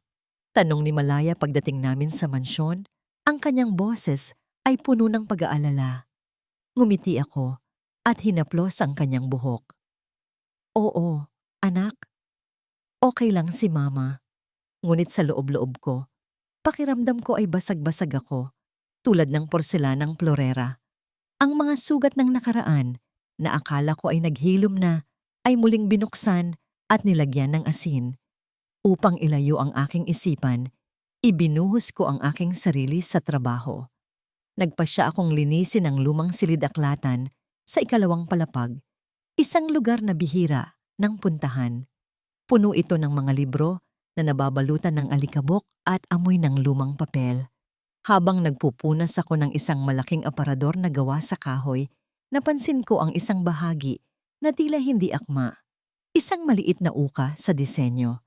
Tanong ni Malaya pagdating namin sa mansyon. Ang kanyang boses ay puno ng pag-aalala. Ngumiti ako at hinaplos ang kanyang buhok. Oo, anak. Okay lang si Mama. Ngunit sa loob-loob ko, pakiramdam ko ay basag-basag ako, tulad ng porselanang florera. Ang mga sugat ng nakaraan na akala ko ay naghilom na ay muling binuksan at nilagyan ng asin. Upang ilayo ang aking isipan, ibinuhos ko ang aking sarili sa trabaho. Nagpasya akong linisin ang lumang silid-aklatan sa ikalawang palapag, isang lugar na bihira ng puntahan. Puno ito ng mga libro na nababalutan ng alikabok at amoy ng lumang papel. Habang nagpupunas ako ng isang malaking aparador na gawa sa kahoy, napansin ko ang isang bahagi na tila hindi akma. Isang maliit na uka sa disenyo.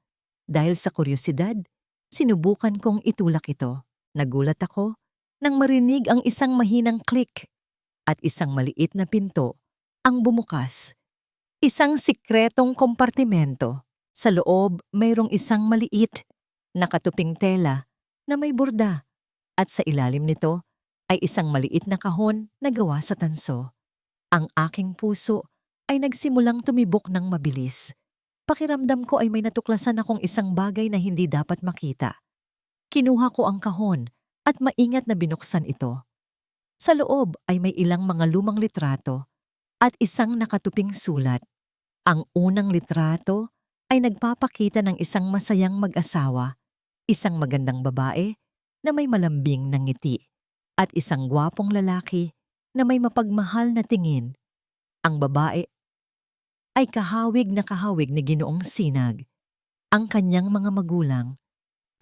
Dahil sa kuryosidad, sinubukan kong itulak ito. Nagulat ako nang marinig ang isang mahinang click at isang maliit na pinto ang bumukas. Isang sikretong kompartimento. Sa loob, mayroong isang maliit na katuping tela na may borda at sa ilalim nito ay isang maliit na kahon na gawa sa tanso. Ang aking puso ay nagsimulang tumibok ng mabilis. Pakiramdam ko ay may natuklasan akong isang bagay na hindi dapat makita. Kinuha ko ang kahon at maingat na binuksan ito. Sa loob ay may ilang mga lumang litrato at isang nakatuping sulat. Ang unang litrato ay nagpapakita ng isang masayang mag-asawa, isang magandang babae na may malambing na ngiti, at isang gwapong lalaki na may mapagmahal na tingin. Ang babae ay kahawig ni Ginoong Sinag, ang kanyang mga magulang.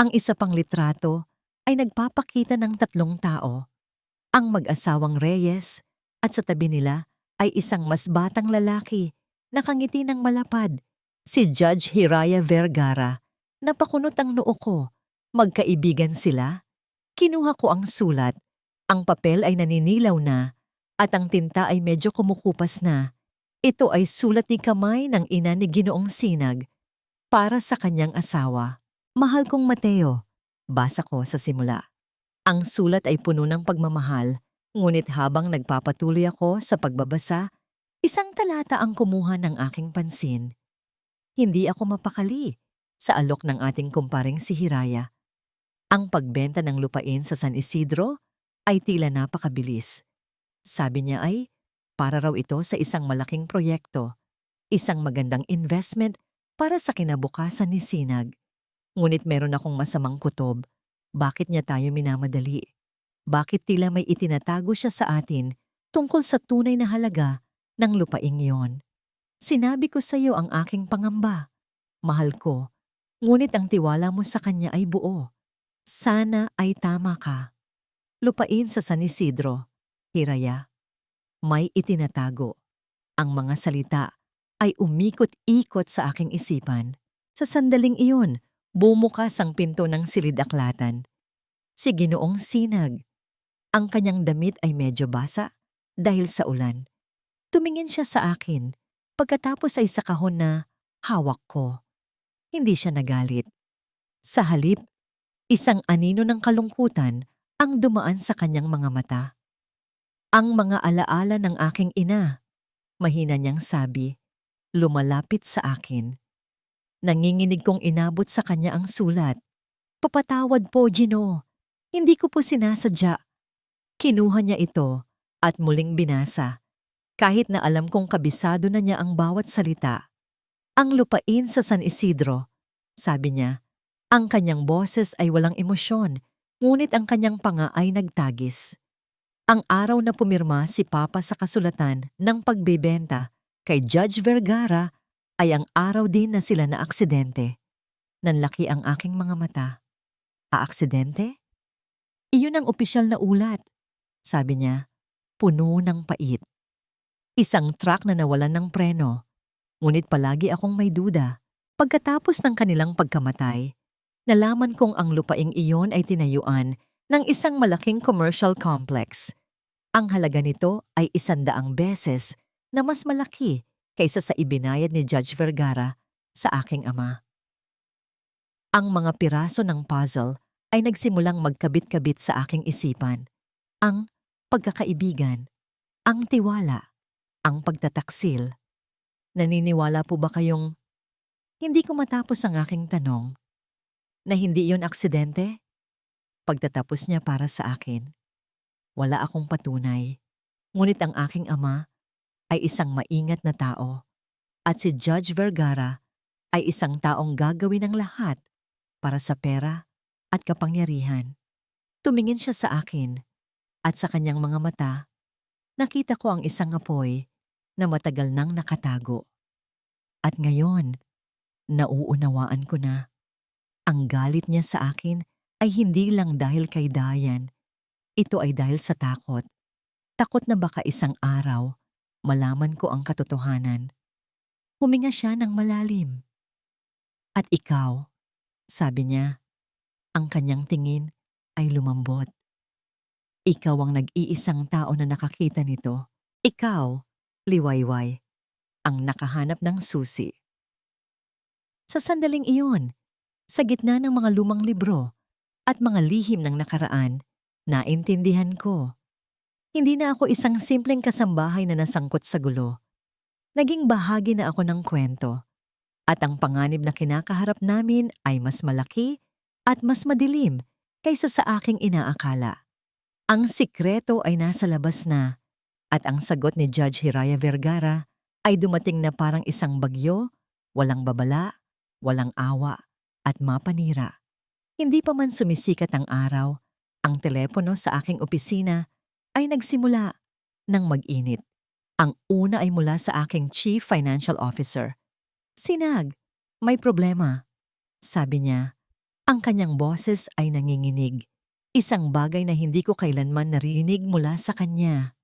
Ang isa pang litrato ay nagpapakita ng tatlong tao, ang mag-asawang Reyes, at sa tabi nila ay isang mas batang lalaki, nakangiti ng malapad, si Judge Hiraya Vergara. Napakunot ang noo ko. Magkaibigan sila? Kinuha ko ang sulat. Ang papel ay naninilaw na at ang tinta ay medyo kumukupas na. Ito ay sulat ni kamay ng ina ni Ginoong Sinag para sa kanyang asawa. Mahal kong Mateo, basa ko sa simula. Ang sulat ay puno ng pagmamahal, ngunit habang nagpapatuloy ako sa pagbabasa, isang talata ang kumuha ng aking pansin. Hindi ako mapakali sa alok ng ating kumparing si Hiraya. Ang pagbenta ng lupain sa San Isidro ay tila napakabilis. Sabi niya ay para raw ito sa isang malaking proyekto, isang magandang investment para sa kinabukasan ni Sinag. Ngunit meron akong masamang kutob. Bakit niya tayo minamadali? Bakit tila may itinatago siya sa atin tungkol sa tunay na halaga ng lupaing yon? Sinabi ko sa iyo ang aking pangamba. Mahal ko, ngunit ang tiwala mo sa kanya ay buo. Sana ay tama ka. Lupain sa San Isidro, Hiraya. May itinatago. Ang mga salita ay umikot-ikot sa aking isipan. Sa sandaling iyon, bumukas ang pinto ng silid-aklatan. Si Ginoong Sinag. Ang kanyang damit ay medyo basa dahil sa ulan. Tumingin siya sa akin, pagkatapos ay sa kahon na hawak ko. Hindi siya nagalit. Sa halip, isang anino ng kalungkutan ang dumaan sa kanyang mga mata. Ang mga alaala ng aking ina, mahina niyang sabi, lumalapit sa akin. Nanginginig kong inabot sa kanya ang sulat. Papatawad po, Gino. Hindi ko po sinasadya. Kinuha niya ito at muling binasa. Kahit na alam kong kabisado na niya ang bawat salita. Ang lupain sa San Isidro, sabi niya. Ang kanyang boses ay walang emosyon, ngunit ang kanyang panga ay nagtagis. Ang araw na pumirma si Papa sa kasulatan ng pagbebenta kay Judge Vergara ay ang araw din na sila na aksidente. Nanlaki ang aking mga mata. Aaksidente? Iyon ang opisyal na ulat. Sabi niya, puno ng pait. Isang truck na nawalan ng preno. Ngunit palagi akong may duda. Pagkatapos ng kanilang pagkamatay, nalaman kong ang lupaing iyon ay tinayuan ng isang malaking commercial complex. Ang halaga nito ay 100 beses na mas malaki kaysa sa ibinayad ni Judge Vergara sa aking ama. Ang mga piraso ng puzzle ay nagsimulang magkabit-kabit sa aking isipan. Ang pagkakaibigan, ang tiwala, ang pagtataksil. Naniniwala po ba kayong hindi ko matapos ang aking tanong na hindi iyon aksidente? Pagtatapos niya para sa akin, wala akong patunay. Ngunit ang aking ama ay isang maingat na tao at si Judge Vergara ay isang taong gagawin ang lahat para sa pera at kapangyarihan. Tumingin siya sa akin at sa kanyang mga mata, nakita ko ang isang apoy na matagal nang nakatago. At ngayon, nauunawaan ko na ang galit niya sa akin ay hindi lang dahil kay Dayan. Ito ay dahil sa takot. Takot na baka isang araw, malaman ko ang katotohanan. Huminga siya ng malalim. At ikaw, sabi niya, ang kanyang tingin ay lumambot. Ikaw ang nag-iisang tao na nakakita nito. Ikaw, liwayway, ang nakahanap ng susi. Sa sandaling iyon, sa gitna ng mga lumang libro at mga lihim ng nakaraan, naintindihan ko. Hindi na ako isang simpleng kasambahay na nasangkot sa gulo. Naging bahagi na ako ng kwento. At ang panganib na kinakaharap namin ay mas malaki at mas madilim kaysa sa aking inaakala. Ang sikreto ay nasa labas na at ang sagot ni Judge Hiraya Vergara ay dumating na parang isang bagyo, walang babala, walang awa at mapanira. Hindi pa man sumisikat ang araw, ang telepono sa aking opisina ay nagsimula ng mag-init. Ang una ay mula sa aking Chief Financial Officer. Sinag, may problema. Sabi niya, ang kanyang boses ay nanginginig. Isang bagay na hindi ko kailanman narinig mula sa kanya.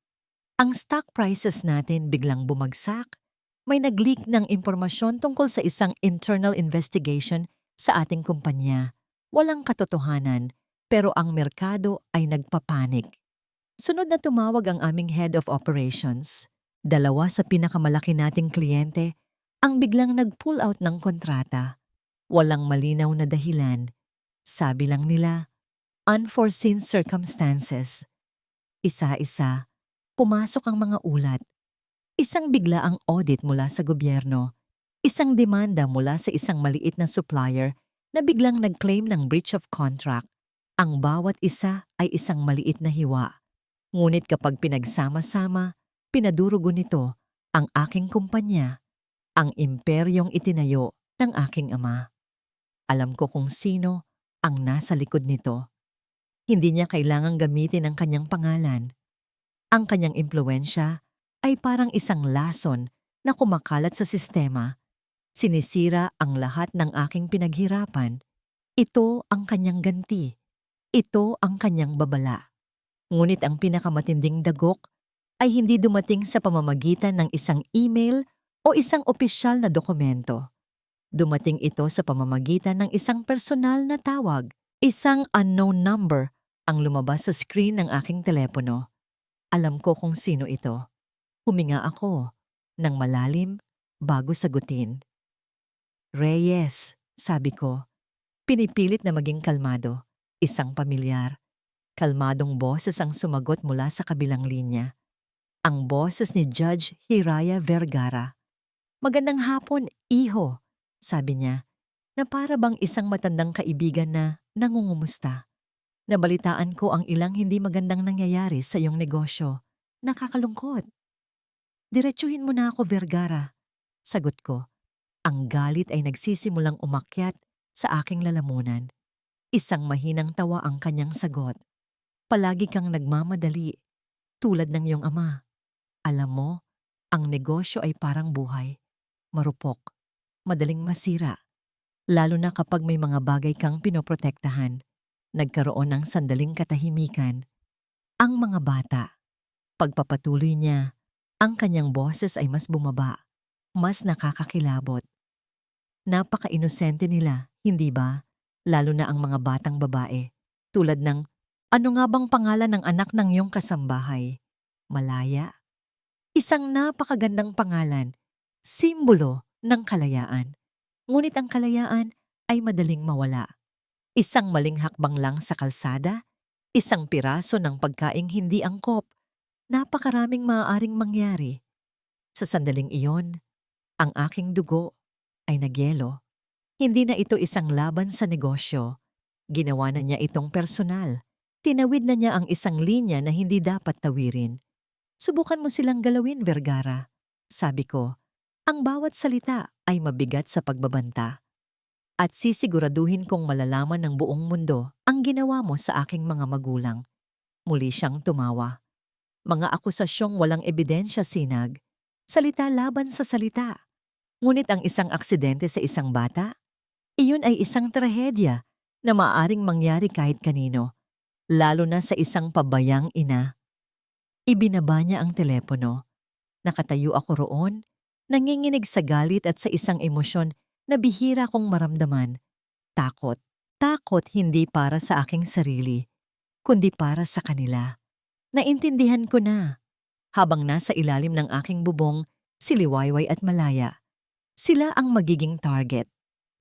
Ang stock prices natin biglang bumagsak. May nag-leak ng impormasyon tungkol sa isang internal investigation sa ating kumpanya. Walang katotohanan, pero ang merkado ay nagpapanik. Sunod na tumawag ang aming head of operations. 2 sa pinakamalaki nating kliyente ang biglang nag-pull out ng kontrata. Walang malinaw na dahilan. Sabi lang nila, unforeseen circumstances. Isa-isa, pumasok ang mga ulat. Isang biglaang audit mula sa gobyerno. Isang demanda mula sa isang maliit na supplier na biglang nag-claim ng breach of contract. Ang bawat isa ay isang maliit na hiwa. Ngunit kapag pinagsama-sama, pinadurugo nito ang aking kumpanya, ang imperyong itinayo ng aking ama. Alam ko kung sino ang nasa likod nito. Hindi niya kailangang gamitin ang kanyang pangalan. Ang kanyang impluwensya ay parang isang lason na kumakalat sa sistema. Sinisira ang lahat ng aking pinaghirapan. Ito ang kanyang ganti. Ito ang kanyang babala. Ngunit ang pinakamatinding dagok ay hindi dumating sa pamamagitan ng isang email o isang opisyal na dokumento. Dumating ito sa pamamagitan ng isang personal na tawag. Isang unknown number ang lumabas sa screen ng aking telepono. Alam ko kung sino ito. Huminga ako ng malalim bago sagutin. Reyes, sabi ko. Pinipilit na maging kalmado. Isang pamilyar. Kalmadong boses ang sumagot mula sa kabilang linya. Ang boses ni Judge Hiraya Vergara. Magandang hapon, iho, sabi niya, na para bang isang matandang kaibigan na nangungumusta. Nabalitaan ko ang ilang hindi magandang nangyayari sa iyong negosyo. Nakakalungkot. Diretsuhin mo na ako, Vergara. Sagot ko. Ang galit ay nagsisimulang umakyat sa aking lalamunan. Isang mahinang tawa ang kanyang sagot. Palagi kang nagmamadali. tulad ng iyong ama. Alam mo, ang negosyo ay parang buhay. Marupok, madaling masira, lalo na kapag may mga bagay kang pinoprotektahan. Nagkaroon ng sandaling katahimikan. Ang mga bata, pagpapatuloy niya, ang kanyang boses ay mas bumaba, mas nakakakilabot. Napaka-inosente nila, hindi ba? Lalo na ang mga batang babae. Tulad ng, ano nga bang pangalan ng anak ng iyong kasambahay? Malaya? Isang napakagandang pangalan, simbolo ng kalayaan. Ngunit ang kalayaan ay madaling mawala. Isang maling hakbang lang sa kalsada, isang piraso ng pagkaing hindi angkop, napakaraming maaaring mangyari. Sa sandaling iyon, ang aking dugo ay nagyelo. Hindi na ito isang laban sa negosyo. Ginawa na niya itong personal. Tinawid na niya ang isang linya na hindi dapat tawirin. Subukan mo silang galawin, Vergara. Sabi ko, ang bawat salita ay mabigat sa pagbabanta. At sisiguraduhin kong malalaman ng buong mundo ang ginawa mo sa aking mga magulang. Muli siyang tumawa. Mga akusasyong walang ebidensya, Sinag. Salita laban sa salita. Ngunit ang isang aksidente sa isang bata, iyon ay isang trahedya na maaaring mangyari kahit kanino, lalo na sa isang pabayang ina. Ibinaba niya ang telepono. Nakatayo ako roon, nanginginig sa galit at sa isang emosyon na bihira kong maramdaman. Takot. Takot hindi para sa aking sarili, kundi para sa kanila. Naintindihan ko na. Habang nasa ilalim ng aking bubong, si Liwayway at Malaya. Sila ang magiging target.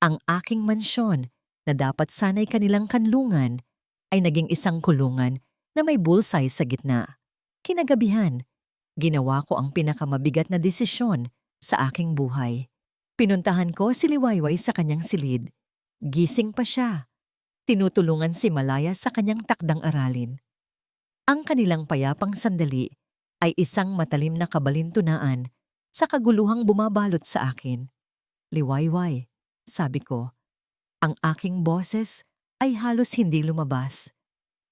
Ang aking mansyon na dapat sanay kanilang kanlungan ay naging isang kulungan na may bullseye sa gitna. Kinagabihan, ginawa ko ang pinakamabigat na desisyon sa aking buhay. Pinuntahan ko si Liwayway sa kanyang silid. Gising pa siya. Tinutulungan si Malaya sa kanyang takdang aralin. Ang kanilang payapang sandali ay isang matalim na kabalintunaan sa kaguluhang bumabalot sa akin. Liwayway, sabi ko, ang aking boses ay halos hindi lumabas.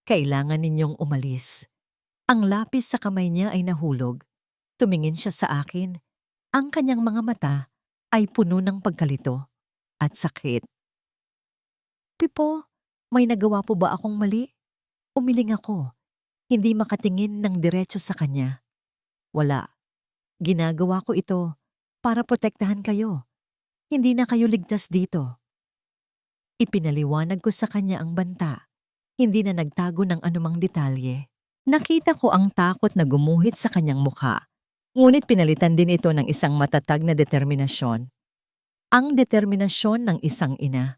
Kailangan ninyong umalis. Ang lapis sa kamay niya ay nahulog. Tumingin siya sa akin. Ang kanyang mga mata ay puno ng pagkalito at sakit. Pipo, may nagawa po ba akong mali? Umiling ako, hindi makatingin ng diretso sa kanya. Wala. Ginagawa ko ito para protektahan kayo. Hindi na kayo ligtas dito. Ipinaliwanag ko sa kanya ang banta. Hindi na nagtago ng anumang detalye. Nakita ko ang takot na gumuhit sa kanyang mukha. Ngunit pinalitan din ito ng isang matatag na determinasyon. Ang determinasyon ng isang ina.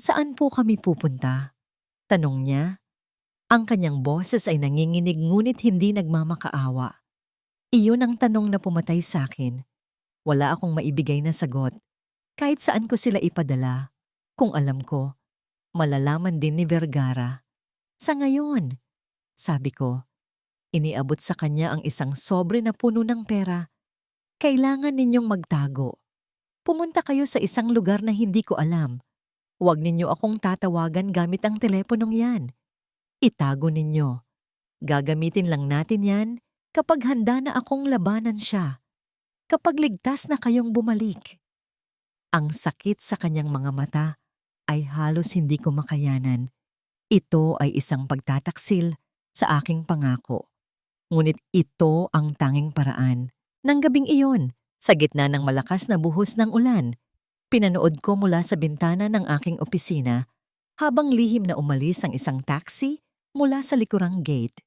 Saan po kami pupunta? Tanong niya. Ang kanyang boses ay nanginginig ngunit hindi nagmamakaawa. Iyon ang tanong na pumatay sa akin. Wala akong maibigay na sagot. Kahit saan ko sila ipadala, kung alam ko, malalaman din ni Vergara. Sa ngayon, sabi ko, iniabot sa kanya ang isang sobre na puno ng pera. Kailangan ninyong magtago. Pumunta kayo sa isang lugar na hindi ko alam. Huwag ninyo akong tatawagan gamit ang teleponong yan. Itago ninyo. Gagamitin lang natin yan kapag handa na akong labanan siya. Kapag ligtas na kayong bumalik. Ang sakit sa kanyang mga mata ay halos hindi ko makayanan. Ito ay isang pagtataksil sa aking pangako. Ngunit ito ang tanging paraan. Nang gabing iyon, sa gitna ng malakas na buhos ng ulan, pinanood ko mula sa bintana ng aking opisina habang lihim na umalis ang isang taxi mula sa likurang gate.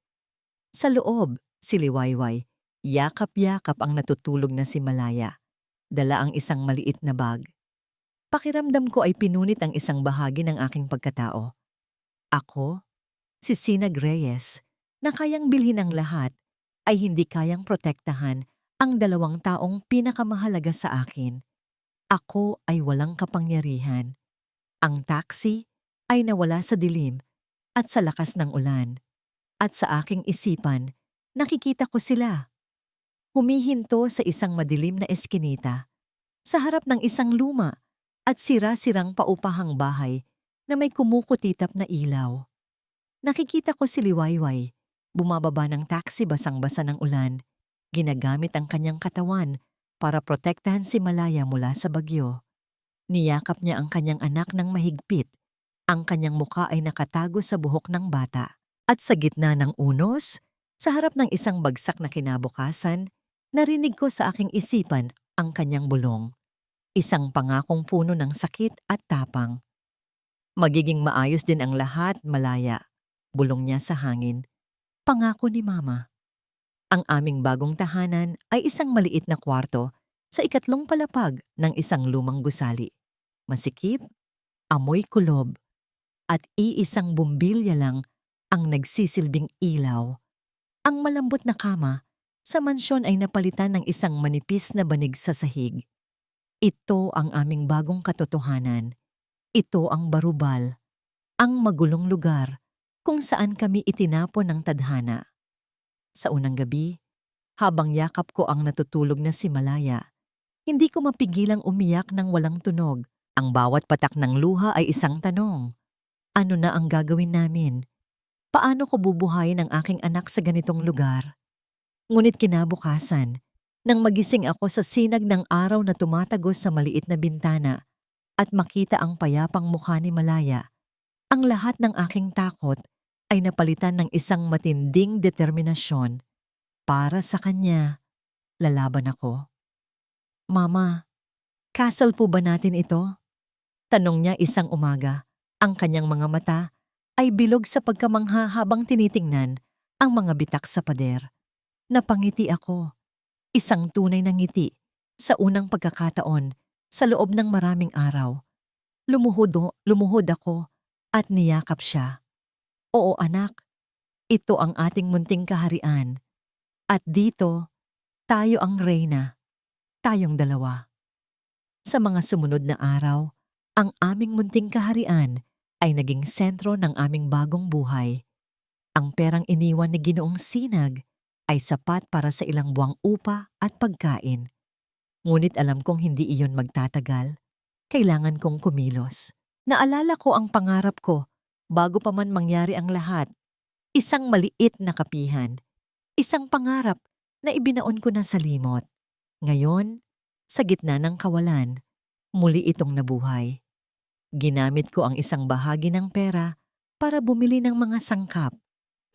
Sa loob, si Liwayway, yakap-yakap ang natutulog na si Malaya. Dala ang isang maliit na bag. Pakiramdam ko ay pinunit ang isang bahagi ng aking pagkatao. Ako, si Sinag Reyes, na kayang bilhin ang lahat, ay hindi kayang protektahan ang dalawang taong pinakamahalaga sa akin. Ako ay walang kapangyarihan. Ang taxi ay nawala sa dilim at sa lakas ng ulan. At sa aking isipan, nakikita ko sila. Humihinto sa isang madilim na eskinita, sa harap ng isang luma at sira-sirang paupahang bahay na may kumukutitap na ilaw. Nakikita ko si Liwayway, Bumababa ng taxi basang-basa ng ulan. Ginagamit ang kanyang katawan para protektahan si Malaya mula sa bagyo. Niyakap niya ang kanyang anak ng mahigpit. Ang kanyang muka ay nakatago sa buhok ng bata. At sa gitna ng unos, sa harap ng isang bagsak na kinabukasan, narinig ko sa aking isipan ang kanyang bulong. Isang pangakong puno ng sakit at tapang. Magiging maayos din ang lahat, Malaya. Bulong niya sa hangin. Pangako ni Mama. Ang aming bagong tahanan ay isang maliit na kwarto sa ikatlong palapag ng isang lumang gusali. Masikip, amoy kulob, at iisang bumbilya lang ang nagsisilbing ilaw. Ang malambot na kama sa mansyon ay napalitan ng isang manipis na banig sa sahig. Ito ang aming bagong katotohanan. Ito ang barubal, ang magulong lugar kung saan kami itinapon ng tadhana. Sa unang gabi, habang yakap ko ang natutulog na si Malaya, hindi ko mapigilang umiyak ng walang tunog. Ang bawat patak ng luha ay isang tanong. Ano na ang gagawin namin? Paano ko bubuhayin ang aking anak sa ganitong lugar? Ngunit kinabukasan, nang magising ako sa sinag ng araw na tumatagos sa maliit na bintana at makita ang payapang mukha ni Malaya, ang lahat ng aking takot ay napalitan ng isang matinding determinasyon. Para sa kanya, lalaban ako. Mama, castle po ba natin ito? Tanong niya isang umaga. Ang kanyang mga mata ay bilog sa pagkamangha habang tinitingnan ang mga bitak sa pader. Napangiti ako. Isang tunay na ngiti sa unang pagkakataon sa loob ng maraming araw. Lumuhod ako at niyakap siya. Oo anak, ito ang ating munting kaharian. At dito, tayo ang reyna, tayong dalawa. Sa mga sumunod na araw, ang aming munting kaharian ay naging sentro ng aming bagong buhay. Ang perang iniwan ni Ginoong Sinag ay sapat para sa ilang buwang upa at pagkain. Ngunit alam kong hindi iyon magtatagal. Kailangan kong kumilos. Naalala ko ang pangarap ko bago pa man mangyari ang lahat. Isang maliit na kapihan. Isang pangarap na ibinaon ko na sa limot. Ngayon, sa gitna ng kawalan, muli itong nabuhay. Ginamit ko ang isang bahagi ng pera para bumili ng mga sangkap.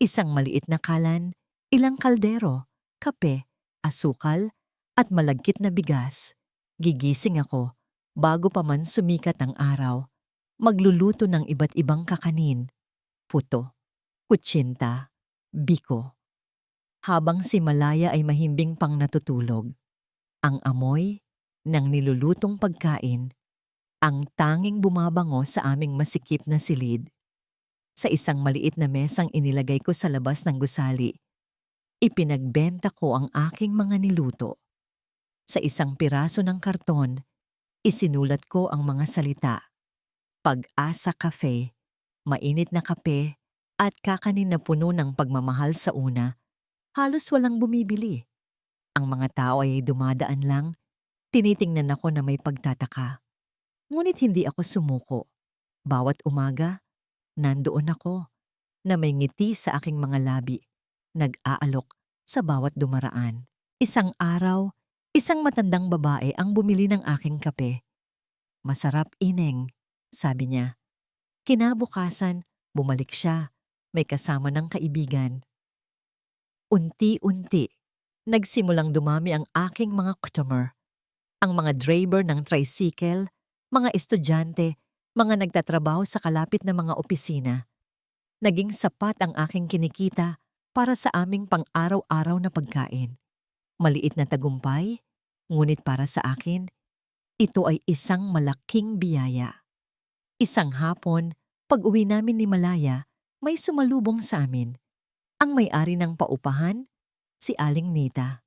Isang maliit na kalan, ilang kaldero, kape, asukal, at malagkit na bigas. Gigising ako bago pa man sumikat ang araw. Magluluto ng iba't ibang kakanin, puto, kutsinta, biko. Habang si Malaya ay mahimbing pang natutulog, ang amoy ng nilulutong pagkain ang tanging bumabango sa aming masikip na silid. Sa isang maliit na mesang inilagay ko sa labas ng gusali, ipinagbenta ko ang aking mga niluto. Sa isang piraso ng karton, isinulat ko ang mga salita. Pag-asa Cafe, mainit na kape, at kakanin na puno ng pagmamahal sa una. Halos walang bumibili. Ang mga tao ay dumadaan lang, tinitingnan ako na may pagtataka. Ngunit hindi ako sumuko. Bawat umaga, nandoon ako, na may ngiti sa aking mga labi, nag-aalok sa bawat dumaraan. Isang araw, isang matandang babae ang bumili ng aking kape. Masarap ineng, sabi niya. Kinabukasan, bumalik siya, may kasama ng kaibigan. Unti-unti, nagsimulang dumami ang aking mga customer. Ang mga driver ng tricycle, mga estudyante, mga nagtatrabaho sa kalapit na mga opisina. Naging sapat ang aking kinikita para sa aming pang-araw-araw na pagkain. Maliit na tagumpay, ngunit para sa akin, ito ay isang malaking biyaya. Isang hapon, pag-uwi namin ni Malaya, may sumalubong sa amin. Ang may-ari ng paupahan, si Aling Nita.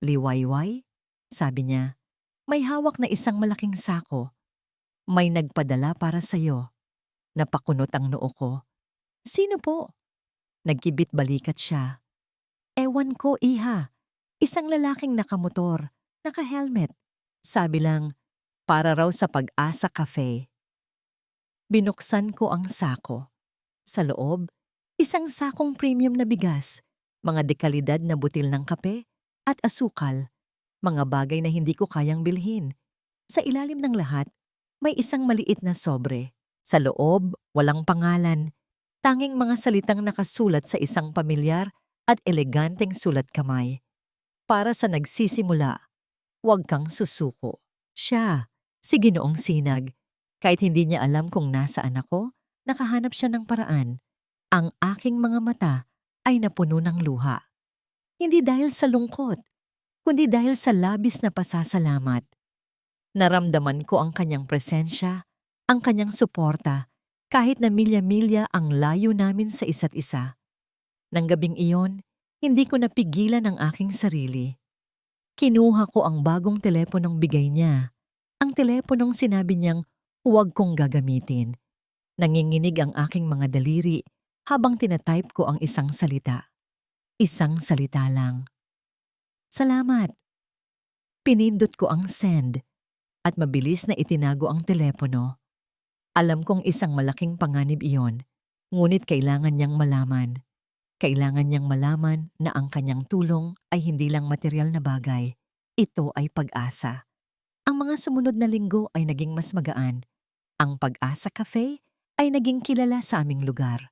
Liwayway, sabi niya, may hawak na isang malaking sako. May nagpadala para sa'yo. Napakunot ang noo ko. Sino po? Nagkibit balikat siya. Ewan ko, iha. Isang lalaking nakamotor, naka-helmet. Sabi lang, para raw sa Pag-asa Cafe. Binuksan ko ang sako. Sa loob, Isang sakong premium na bigas, mga dekalidad na butil ng kape, at asukal, mga bagay na hindi ko kayang bilhin. Sa ilalim ng lahat, may isang maliit na sobre. Sa loob, walang pangalan. Tanging mga salitang nakasulat sa isang pamilyar at eleganteng sulat kamay. Para sa nagsisimula, huwag kang susuko. Siya, si Ginoong Sinag. Kahit hindi niya alam kung nasaan ako, nakahanap siya ng paraan. Ang aking mga mata ay napuno ng luha. Hindi dahil sa lungkot, kundi dahil sa labis na pasasalamat. Naramdaman ko ang kanyang presensya, ang kanyang suporta, kahit na milya-milya ang layo namin sa isa't isa. Nang gabing iyon, hindi ko napigilan ang aking sarili. Kinuha ko ang bagong teleponong bigay niya. Ang teleponong sinabi niyang huwag kong gagamitin. Nanginginig ang aking mga daliri habang tinatype ko ang isang salita. Isang salita lang. Salamat. Pinindot ko ang send at mabilis na itinago ang telepono. Alam kong isang malaking panganib iyon, ngunit kailangan niyang malaman. Kailangan niyang malaman na ang kanyang tulong ay hindi lang material na bagay. Ito ay pag-asa. Ang mga sumunod na linggo ay naging mas magaan. Ang Pag-asa Cafe ay naging kilala sa aming lugar.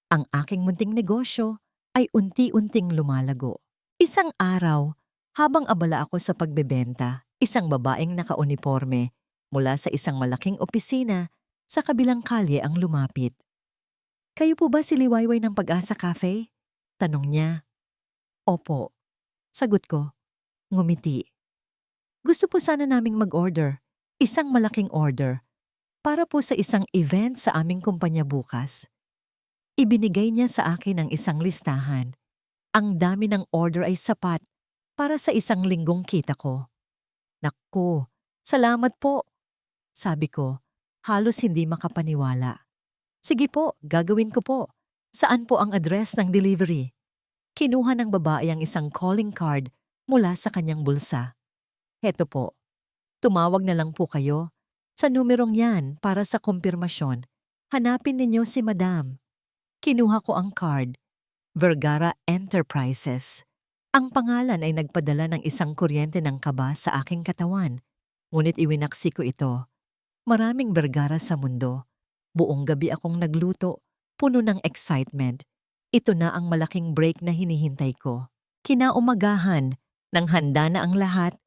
Ang aking munting negosyo ay unti-unting lumalago. Isang araw, habang abala ako sa pagbebenta, isang babaeng nakauniporme mula sa isang malaking opisina sa kabilang kalye ang lumapit. "Kayo po ba si Liwayway ng Pag-asa Cafe?" Tanong niya. "Opo." Sagot ko. Ngumiti. "Gusto po sana naming mag-order. Isang malaking order. Para po sa isang event sa aming kumpanya bukas." Ibinigay niya sa akin ang isang listahan. Ang dami ng order ay sapat para sa isang linggong kita ko. "Naku, salamat po." Sabi ko, halos hindi makapaniwala. "Sige po, gagawin ko po. Saan po ang address ng delivery?" Kinuha ng babae ang isang calling card mula sa kanyang bulsa. "Heto po. Tumawag na lang po kayo sa numerong yan para sa kumpirmasyon. Hanapin ninyo si Madam." Kinuha ko ang card. Vergara Enterprises. Ang pangalan ay nagpadala ng isang kuryente ng kaba sa aking katawan. Ngunit iwinaksi ko ito. Maraming Vergara sa mundo. Buong gabi akong nagluto, puno ng excitement. Ito na ang malaking break na hinihintay ko. Kinaumagahan, nang handa na ang lahat,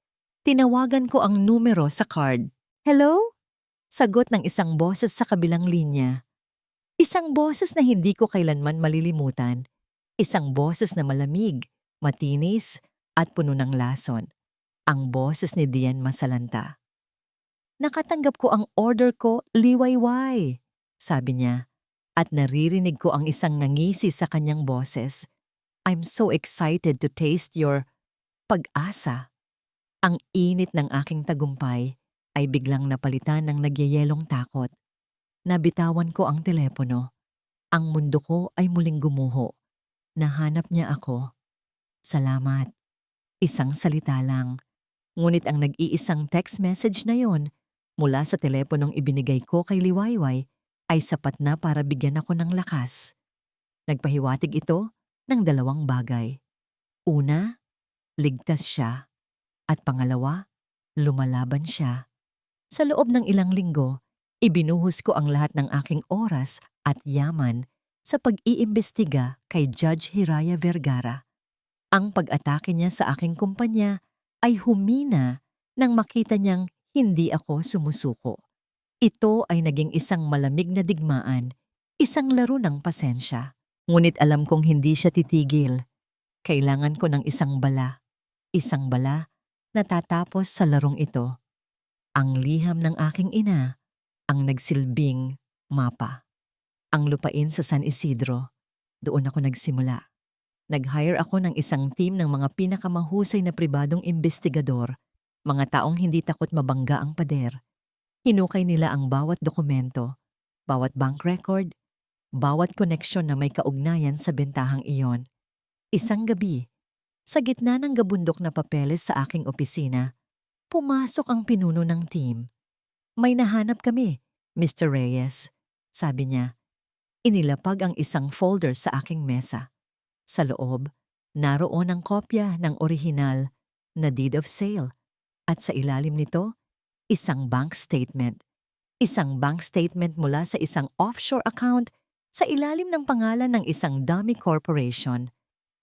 tinawagan ko ang numero sa card. "Hello?" Sagot ng isang boses sa kabilang linya. Isang boses na hindi ko kailanman malilimutan. Isang boses na malamig, matinis, at puno ng lason. Ang boses ni Dian Masalanta. "Nakatanggap ko ang order ko, liwayway," sabi niya. At naririnig ko ang isang ngangisi sa kanyang boses. "I'm so excited to taste your pag-asa." Ang init ng aking tagumpay ay biglang napalitan ng nagyayelong takot. Nabitawan ko ang telepono. Ang mundo ko ay muling gumuho. Nahanap niya ako. "Salamat." Isang salita lang. Ngunit ang nag-iisang text message na yon mula sa teleponong ibinigay ko kay Liwayway ay sapat na para bigyan ako ng lakas. Nagpahiwatig ito ng dalawang bagay. Una, ligtas siya. At pangalawa, lumalaban siya. Sa loob ng ilang linggo, ibinuhos ko ang lahat ng aking oras at yaman sa pag-iimbestiga kay Judge Hiraya Vergara. Ang pag-atake niya sa aking kumpanya ay humina nang makita niyang hindi ako sumusuko. Ito ay naging isang malamig na digmaan, isang laro ng pasensya. Ngunit alam kong hindi siya titigil. Kailangan ko ng isang bala. Isang bala na tatapos sa larong ito. Ang liham ng aking ina, ang nagsilbing mapa. Ang lupain sa San Isidro, doon ako nagsimula. Nag-hire ako ng isang team ng mga pinakamahusay na pribadong investigador, mga taong hindi takot mabangga ang pader. Hinukay nila ang bawat dokumento, bawat bank record, bawat koneksyon na may kaugnayan sa bentahang iyon. Isang gabi, sa gitna ng gabundok na papeles sa aking opisina, pumasok ang pinuno ng team. "May nahanap kami, Mr. Reyes," sabi niya. Inilapag ang isang folder sa aking mesa. Sa loob, naroon ang kopya ng orihinal na deed of sale at sa ilalim nito, isang bank statement. Isang bank statement mula sa isang offshore account sa ilalim ng pangalan ng isang dummy corporation.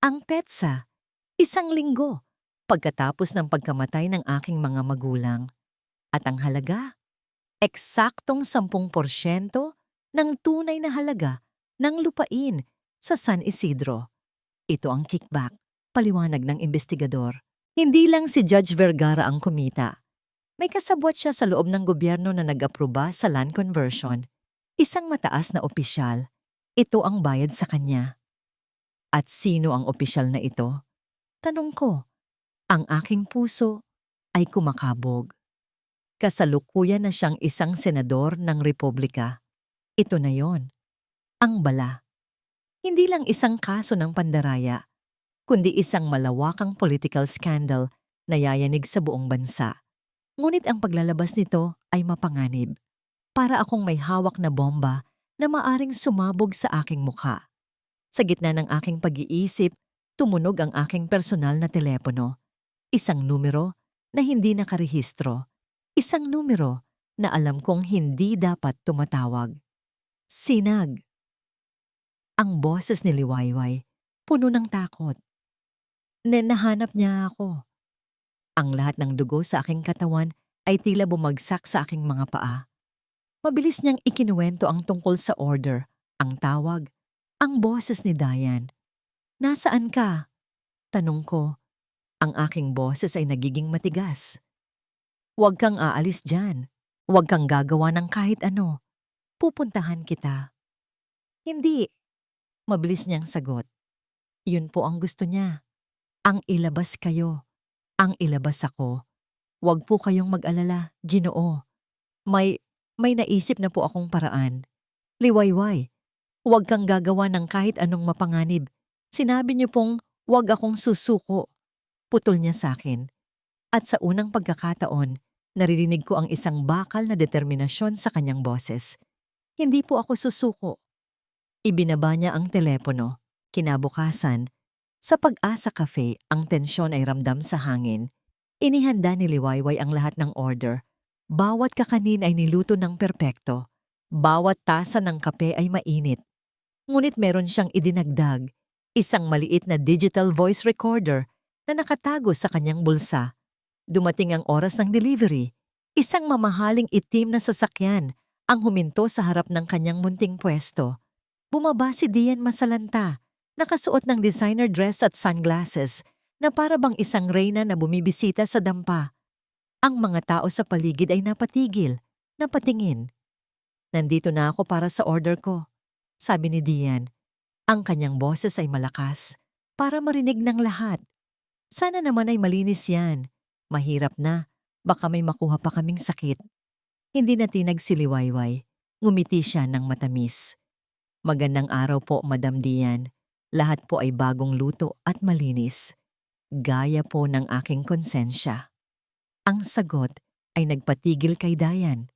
Ang petsa, isang linggo pagkatapos ng pagkamatay ng aking mga magulang. At ang halaga, eksaktong 10% ng tunay na halaga ng lupain sa San Isidro. Ito ang kickback, paliwanag ng investigador. Hindi lang si Judge Vergara ang kumita. May kasabwat siya sa loob ng gobyerno na nag-aproba sa land conversion. Isang mataas na opisyal. Ito ang bayad sa kanya. At sino ang opisyal na ito? Tanong ko. Ang aking puso ay kumakabog. Kasalukuyan na siyang isang senador ng Republika. Ito na yon. Ang bala. Hindi lang isang kaso ng pandaraya, kundi isang malawakang political scandal na yayanig sa buong bansa. Ngunit ang paglalabas nito ay mapanganib. Para akong may hawak na bomba na maaring sumabog sa aking mukha. Sa gitna ng aking pag-iisip, tumunog ang aking personal na telepono. Isang numero na hindi nakarehistro. Isang numero na alam kong hindi dapat tumatawag. Sinag. Ang boses ni Liwayway, puno ng takot. Nahanap niya ako. Ang lahat ng dugo sa aking katawan ay tila bumagsak sa aking mga paa. Mabilis niyang ikinuwento ang tungkol sa order, ang tawag, ang boses ni Dayan. Nasaan ka? Tanong ko. Ang aking boses ay nagiging matigas. Huwag kang aalis dyan. Huwag kang gagawa ng kahit ano. Pupuntahan kita. Hindi. Mabilis niyang sagot. Yun po ang gusto niya. Ang ilabas kayo. Ang ilabas ako. Huwag po kayong mag-alala, Ginoo. May naisip na po akong paraan. Liwayway, huwag kang gagawa ng kahit anong mapanganib. Sinabi niyo pong huwag akong susuko. Putol niya sa akin. At sa unang pagkakataon, naririnig ko ang isang bakal na determinasyon sa kanyang boses. Hindi po ako susuko. Ibinaba niya ang telepono. Kinabukasan, sa Pag-asa Cafe, ang tensyon ay ramdam sa hangin. Inihanda ni Liwayway ang lahat ng order. Bawat kakanin ay niluto ng perpekto. Bawat tasa ng kape ay mainit. Ngunit meron siyang idinagdag, isang maliit na digital voice recorder na nakatago sa kanyang bulsa. Dumating ang oras ng delivery. Isang mamahaling itim na sasakyan ang huminto sa harap ng kanyang munting pwesto. Bumaba si Dian masalanta, nakasuot ng designer dress at sunglasses na para bang isang reyna na bumibisita sa dampa. Ang mga tao sa paligid ay napatigil, napatingin. Nandito na ako para sa order ko, sabi ni Dian. Ang kanyang boses ay malakas, para marinig ng lahat. Sana naman ay malinis yan. Mahirap na, baka may makuha pa kaming sakit. Hindi natinag si Liwayway. Ngumiti siya ng matamis. Magandang araw po, Madam Dian. Lahat po ay bagong luto at malinis. Gaya po ng aking konsensya. Ang sagot ay nagpatigil kay Dayan.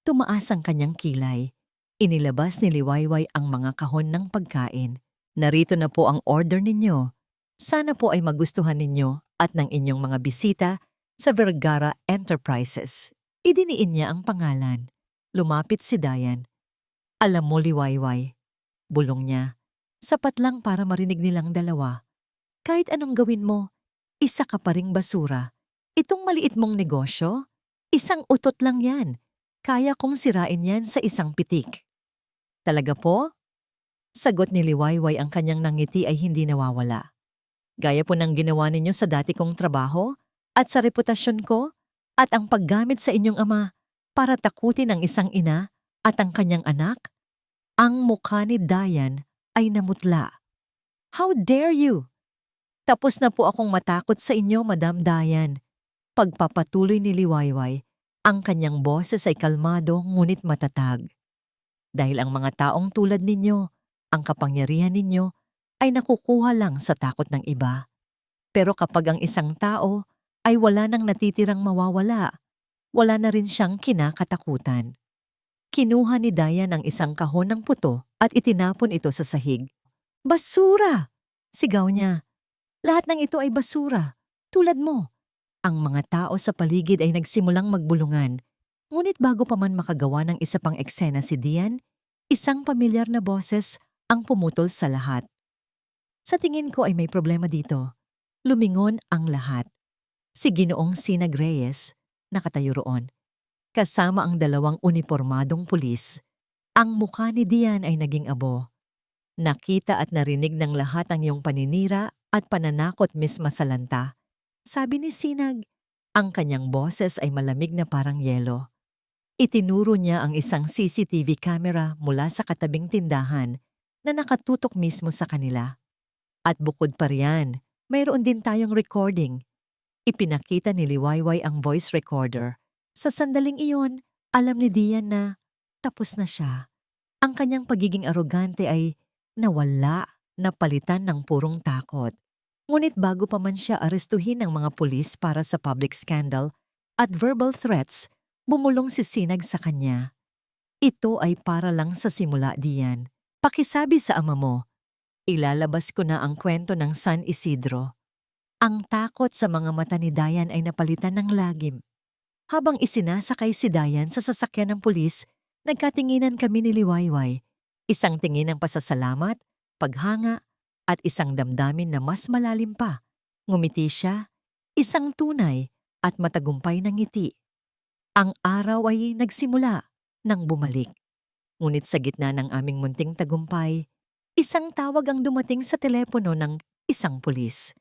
Tumaas ang kanyang kilay. Inilabas ni Liwayway ang mga kahon ng pagkain. Narito na po ang order ninyo. Sana po ay magustuhan ninyo at ng inyong mga bisita sa Vergara Enterprises. Idiniin niya ang pangalan. Lumapit si Dayan. Alam mo, Liwayway, bulong niya, sapat lang para marinig nilang dalawa. Kahit anong gawin mo, isa ka pa ring basura. Itong maliit mong negosyo, isang utot lang yan. Kaya kong sirain yan sa isang pitik. Talaga po? Sagot ni Liwayway, ang kanyang nangiti ay hindi nawawala. Gaya po ng ginawa ninyo sa dati kong trabaho at sa reputasyon ko at ang paggamit sa inyong ama para takutin ang isang ina at ang kanyang anak. Ang mukha ni Dayan ay namutla. How dare you? Tapos na po akong matakot sa inyo, Madam Dayan. Pagpapatuloy ni Liwayway, ang kanyang boses ay kalmado ngunit matatag. Dahil ang mga taong tulad ninyo, ang kapangyarihan ninyo, ay nakukuha lang sa takot ng iba. Pero kapag ang isang tao ay wala nang natitirang mawawala, wala na rin siyang kinakatakutan. Kinuha ni Dayan ang isang kahon ng puto at itinapon ito sa sahig. Basura! Sigaw niya. Lahat ng ito ay basura, tulad mo. Ang mga tao sa paligid ay nagsimulang magbulungan. Ngunit bago pa man makagawa ng isa pang eksena si Dian, isang pamilyar na boses ang pumutol sa lahat. Sa tingin ko ay may problema dito. Lumingon ang lahat. Si Ginoong Sinag Reyes, nakatayo roon. Kasama ang dalawang unipormadong pulis. Ang mukha ni Dian ay naging abo. Nakita at narinig ng lahat ang iyong paninira at pananakot misma sa lanta. Sabi ni Sinag, ang kanyang boses ay malamig na parang yelo. Itinuro niya ang isang CCTV camera mula sa katabing tindahan na nakatutok mismo sa kanila. At bukod pa riyan, mayroon din tayong recording. Ipinakita ni Liwayway ang voice recorder. Sa sandaling iyon, alam ni Dian na tapos na siya. Ang kanyang pagiging arogante ay nawala, napalitan ng purong takot. Ngunit bago pa man siya arestuhin ng mga pulis para sa public scandal at verbal threats, bumulong si Sinag sa kanya. Ito ay para lang sa simula, Dian. Pakisabi sa ama mo, ilalabas ko na ang kwento ng San Isidro. Ang takot sa mga mata ni Dian ay napalitan ng lagim. Habang isinasakay si Dian sa sasakyan ng pulis, nagkatinginan kami ni Liwayway. Isang tingin ng pasasalamat, paghanga, at isang damdamin na mas malalim pa. Ngumiti siya, isang tunay at matagumpay na ngiti. Ang araw ay nagsimula nang bumalik. Ngunit sa gitna ng aming munting tagumpay, isang tawag ang dumating sa telepono ng isang pulis.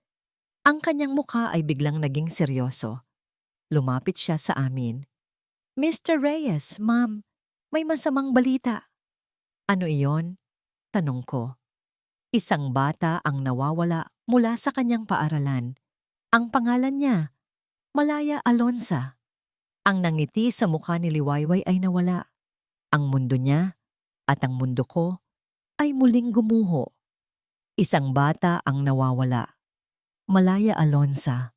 Ang kanyang mukha ay biglang naging seryoso. Lumapit siya sa amin. Mr. Reyes, ma'am, may masamang balita. Ano iyon? Tanong ko. Isang bata ang nawawala mula sa kanyang paaralan. Ang pangalan niya, Malaya Alonza. Ang nangiti sa mukha ni Liwayway ay nawala. Ang mundo niya at ang mundo ko ay muling gumuho. Isang bata ang nawawala. Malaya Alonza.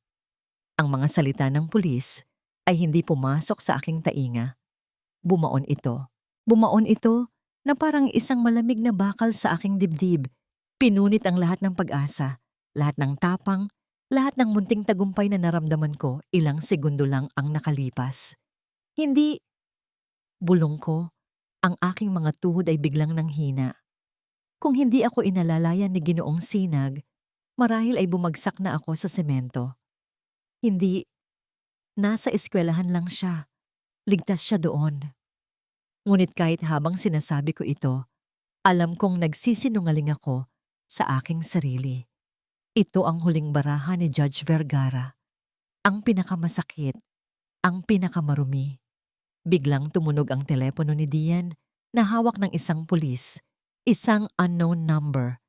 Ang mga salita ng pulis ay hindi pumasok sa aking tainga. Bumaon ito. Bumaon ito na parang isang malamig na bakal sa aking dibdib. Pinunit ang lahat ng pag-asa, lahat ng tapang, lahat ng munting tagumpay na naramdaman ko ilang segundo lang ang nakalipas. Hindi. Bulong ko, ang aking mga tuhod ay biglang nanghina. Kung hindi ako inalalayan ni Ginoong Sinag, marahil ay bumagsak na ako sa semento. Hindi. Nasa eskwelahan lang siya. Ligtas siya doon. Ngunit kahit habang sinasabi ko ito, alam kong nagsisinungaling ako sa aking sarili. Ito ang huling baraha ni Judge Vergara. Ang pinakamasakit, ang pinakamarumi. Biglang tumunog ang telepono ni Dian na hawak ng isang pulis, isang unknown number.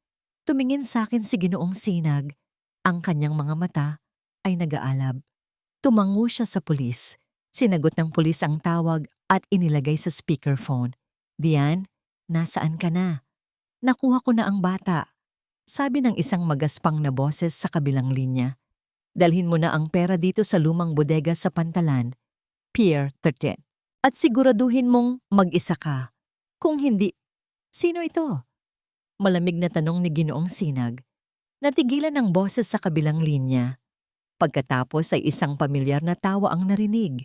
Tumingin sa akin si Ginoong Sinag, ang kanyang mga mata ay nag-aalab. Tumango siya sa pulis. Sinagot ng pulis ang tawag at inilagay sa speakerphone. Dian, nasaan ka na? Nakuha ko na ang bata. Sabi ng isang magaspang na boses sa kabilang linya. Dalhin mo na ang pera dito sa lumang bodega sa Pantalan, Pier 13. At siguraduhin mong mag-isa ka. Kung hindi, sino ito? Malamig na tanong ni Ginoong Sinag. Natigilan ang boses sa kabilang linya. Pagkatapos ay isang pamilyar na tawa ang narinig.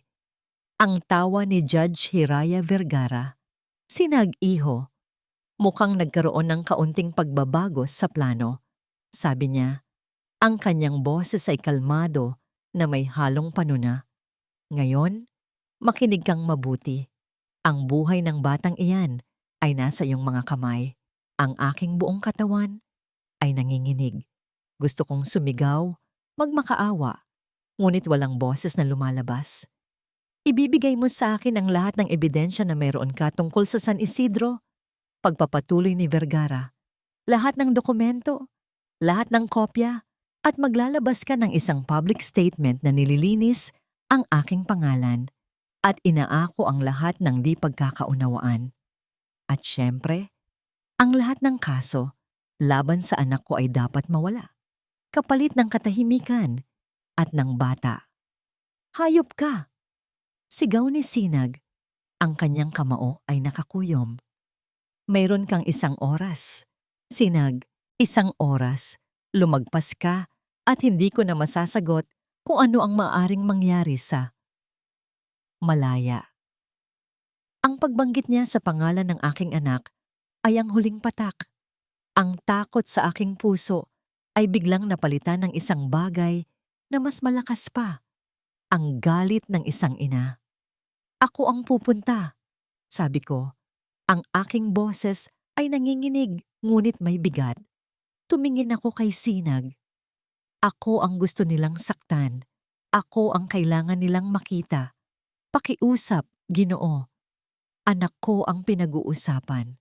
Ang tawa ni Judge Hiraya Vergara. Sinag-iho. Mukhang nagkaroon ng kaunting pagbabago sa plano. Sabi niya, ang kanyang boses ay kalmado na may halong panuna. Ngayon, makinig kang mabuti. Ang buhay ng batang iyan ay nasa iyong mga kamay. Ang aking buong katawan ay nanginginig. Gusto kong sumigaw, magmakaawa, ngunit walang boses na lumalabas. Ibibigay mo sa akin ang lahat ng ebidensya na mayroon ka tungkol sa San Isidro. Pagpapatuloy ni Vergara, lahat ng dokumento, lahat ng kopya, at maglalabas ka ng isang public statement na nililinis ang aking pangalan at inaako ang lahat ng di pagkakaunawaan. At syempre, ang lahat ng kaso laban sa anak ko ay dapat mawala, kapalit ng katahimikan at ng bata. Hayop ka! Sigaw ni Sinag, ang kanyang kamao ay nakakuyom. Mayroon kang 1 oras. Sinag, 1 oras. Lumagpas ka at hindi ko na masasagot kung ano ang maaaring mangyari sa Malaya. Ang pagbanggit niya sa pangalan ng aking anak ay ang huling patak. Ang takot sa aking puso ay biglang napalitan ng isang bagay na mas malakas pa, ang galit ng isang ina. Ako ang pupunta, sabi ko. Ang aking boses ay nanginginig ngunit may bigat. Tumingin ako kay Sinag. Ako ang gusto nilang saktan. Ako ang kailangan nilang makita. Pakiusap, Ginoo. Anak ko ang pinag-uusapan.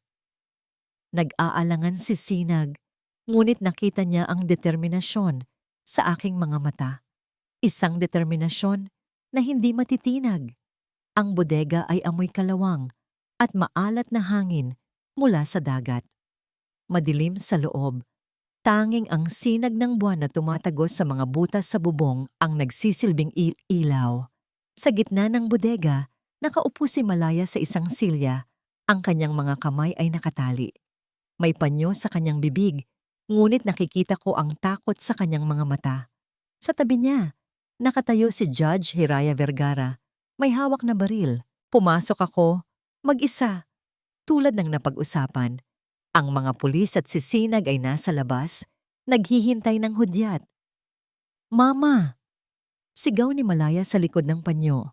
Nag-aalangan si Sinag, ngunit nakita niya ang determinasyon sa aking mga mata. Isang determinasyon na hindi matitinag. Ang bodega ay amoy kalawang at maalat na hangin mula sa dagat. Madilim sa loob, tanging ang sinag ng buwan na tumatagos sa mga butas sa bubong ang nagsisilbing ilaw. Sa gitna ng bodega, nakaupo si Malaya sa isang silya. Ang kanyang mga kamay ay nakatali. May panyo sa kanyang bibig, ngunit nakikita ko ang takot sa kanyang mga mata. Sa tabi niya, nakatayo si Judge Hiraya Vergara. May hawak na baril. Pumasok ako, mag-isa. Tulad ng napag-usapan, ang mga pulis at si Sinag ay nasa labas, naghihintay ng hudyat. Mama! Sigaw ni Malaya sa likod ng panyo.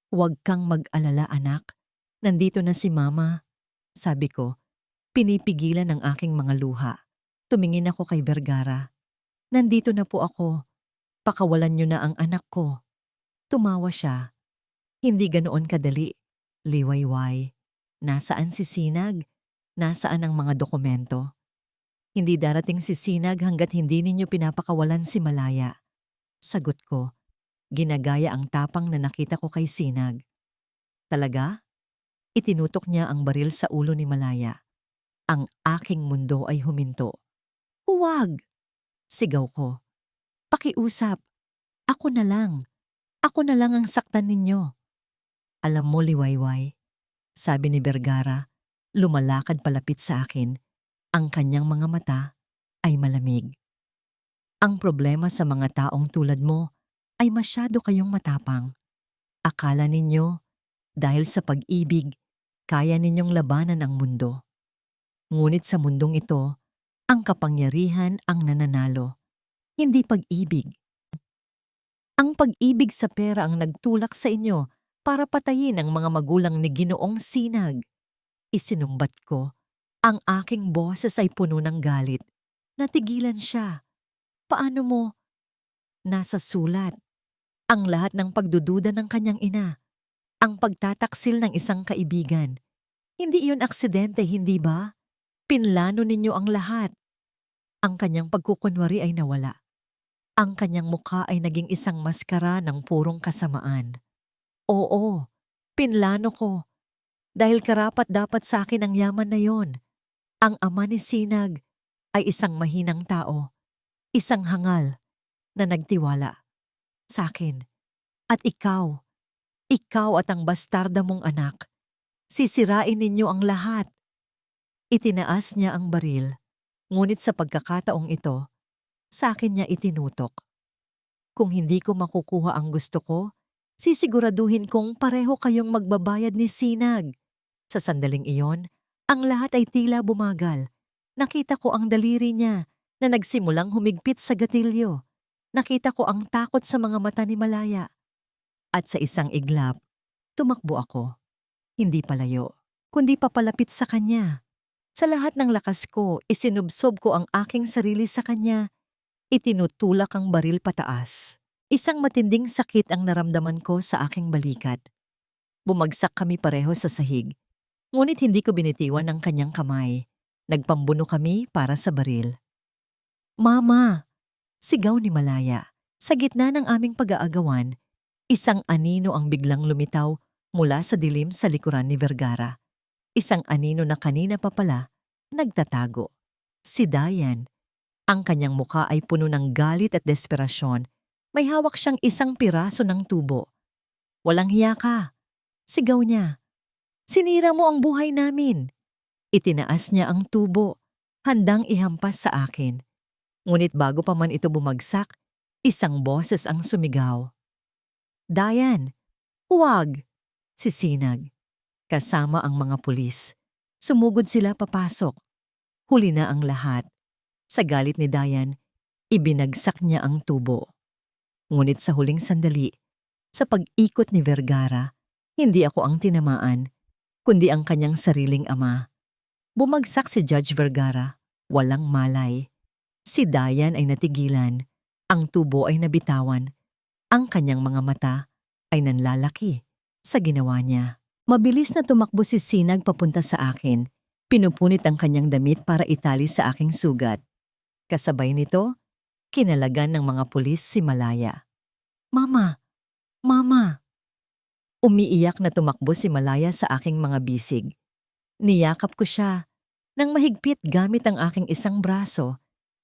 Huwag kang mag-alala, anak. Nandito na si Mama. Sabi ko, pinipigilan ang aking mga luha. Tumingin ako kay Vergara. Nandito na po ako. Pakawalan niyo na ang anak ko. Tumawa siya. Hindi ganoon kadali. Liwayway. Nasaan si Sinag? Nasaan ang mga dokumento? Hindi darating si Sinag hanggat hindi ninyo pinapakawalan si Malaya. Sagot ko, ginagaya ang tapang na nakita ko kay Sinag. Talaga? Itinutok niya ang baril sa ulo ni Malaya. Ang aking mundo ay huminto. Huwag! Sigaw ko. Pakiusap. Ako na lang. Ako na lang ang saktan ninyo. Alam mo, Liwayway, sabi ni Vergara, lumalakad palapit sa akin. Ang kanyang mga mata ay malamig. Ang problema sa mga taong tulad mo ay masyado kayong matapang. Akala ninyo, dahil sa pag-ibig, kaya ninyong labanan ang mundo. Ngunit sa mundong ito, ang kapangyarihan ang nananalo, hindi pag-ibig. Ang pag-ibig sa pera ang nagtulak sa inyo para patayin ang mga magulang ni Ginoong Sinag. Isinumbat ko, ang aking boses ay puno ng galit. Natigilan siya. Paano mo? Nasa sulat. Ang lahat ng pagdududa ng kanyang ina. Ang pagtataksil ng isang kaibigan. Hindi iyon aksidente, hindi ba? Pinlano ninyo ang lahat. Ang kanyang pagkukunwari ay nawala. Ang kanyang mukha ay naging isang maskara ng purong kasamaan. Oo, pinlano ko. Dahil karapat-dapat sa akin ang yaman na yon. Ang ama ni Sinag ay isang mahinang tao, isang hangal na nagtiwala sa akin. At ikaw at ang bastarda mong anak, sisirain ninyo ang lahat. Itinaas niya ang baril, ngunit sa pagkakataong ito, sa akin niya itinutok. Kung hindi ko makukuha ang gusto ko, sisiguraduhin kong pareho kayong magbabayad ni Sinag. Sa sandaling iyon, ang lahat ay tila bumagal. Nakita ko ang daliri niya na nagsimulang humigpit sa gatilyo. Nakita ko ang takot sa mga mata ni Malaya. At sa isang iglap, tumakbo ako. Hindi palayo, kundi papalapit sa kanya. Sa lahat ng lakas ko, isinubsob ko ang aking sarili sa kanya. Itinutulak ang baril pataas. Isang matinding sakit ang naramdaman ko sa aking balikat. Bumagsak kami pareho sa sahig. Ngunit hindi ko binitiwan ang kanyang kamay. Nagpambuno kami para sa baril. Mama! Sigaw ni Malaya. Sa gitna ng aming pag-aagawan, isang anino ang biglang lumitaw mula sa dilim sa likuran ni Vergara. Isang anino na kanina pa pala nagtatago. Si Dayan. Ang kanyang muka ay puno ng galit at desperasyon. May hawak siyang isang piraso ng tubo. Walang hiya ka. Sigaw niya. Sinira mo ang buhay namin. Itinaas niya ang tubo, handang ihampas sa akin. Ngunit bago pa man ito bumagsak, isang boses ang sumigaw. "Dayan, huwag!" Sisinag. Kasama ang mga pulis. Sumugod sila papasok. Huli na ang lahat. Sa galit ni Dayan, ibinagsak niya ang tubo. Ngunit sa huling sandali, sa pag-ikot ni Vergara, hindi ako ang tinamaan, kundi ang kanyang sariling ama. Bumagsak si Judge Vergara, walang malay. Si Dayan ay natigilan, ang tubo ay nabitawan, ang kanyang mga mata ay nanlalaki sa ginawa niya. Mabilis na tumakbo si Sinag papunta sa akin. Pinupunit ang kanyang damit para itali sa aking sugat. Kasabay nito, kinalagan ng mga pulis si Malaya. "Mama! Mama!" Umiiyak na tumakbo si Malaya sa aking mga bisig. Niyakap ko siya. Nang mahigpit gamit ang aking isang braso,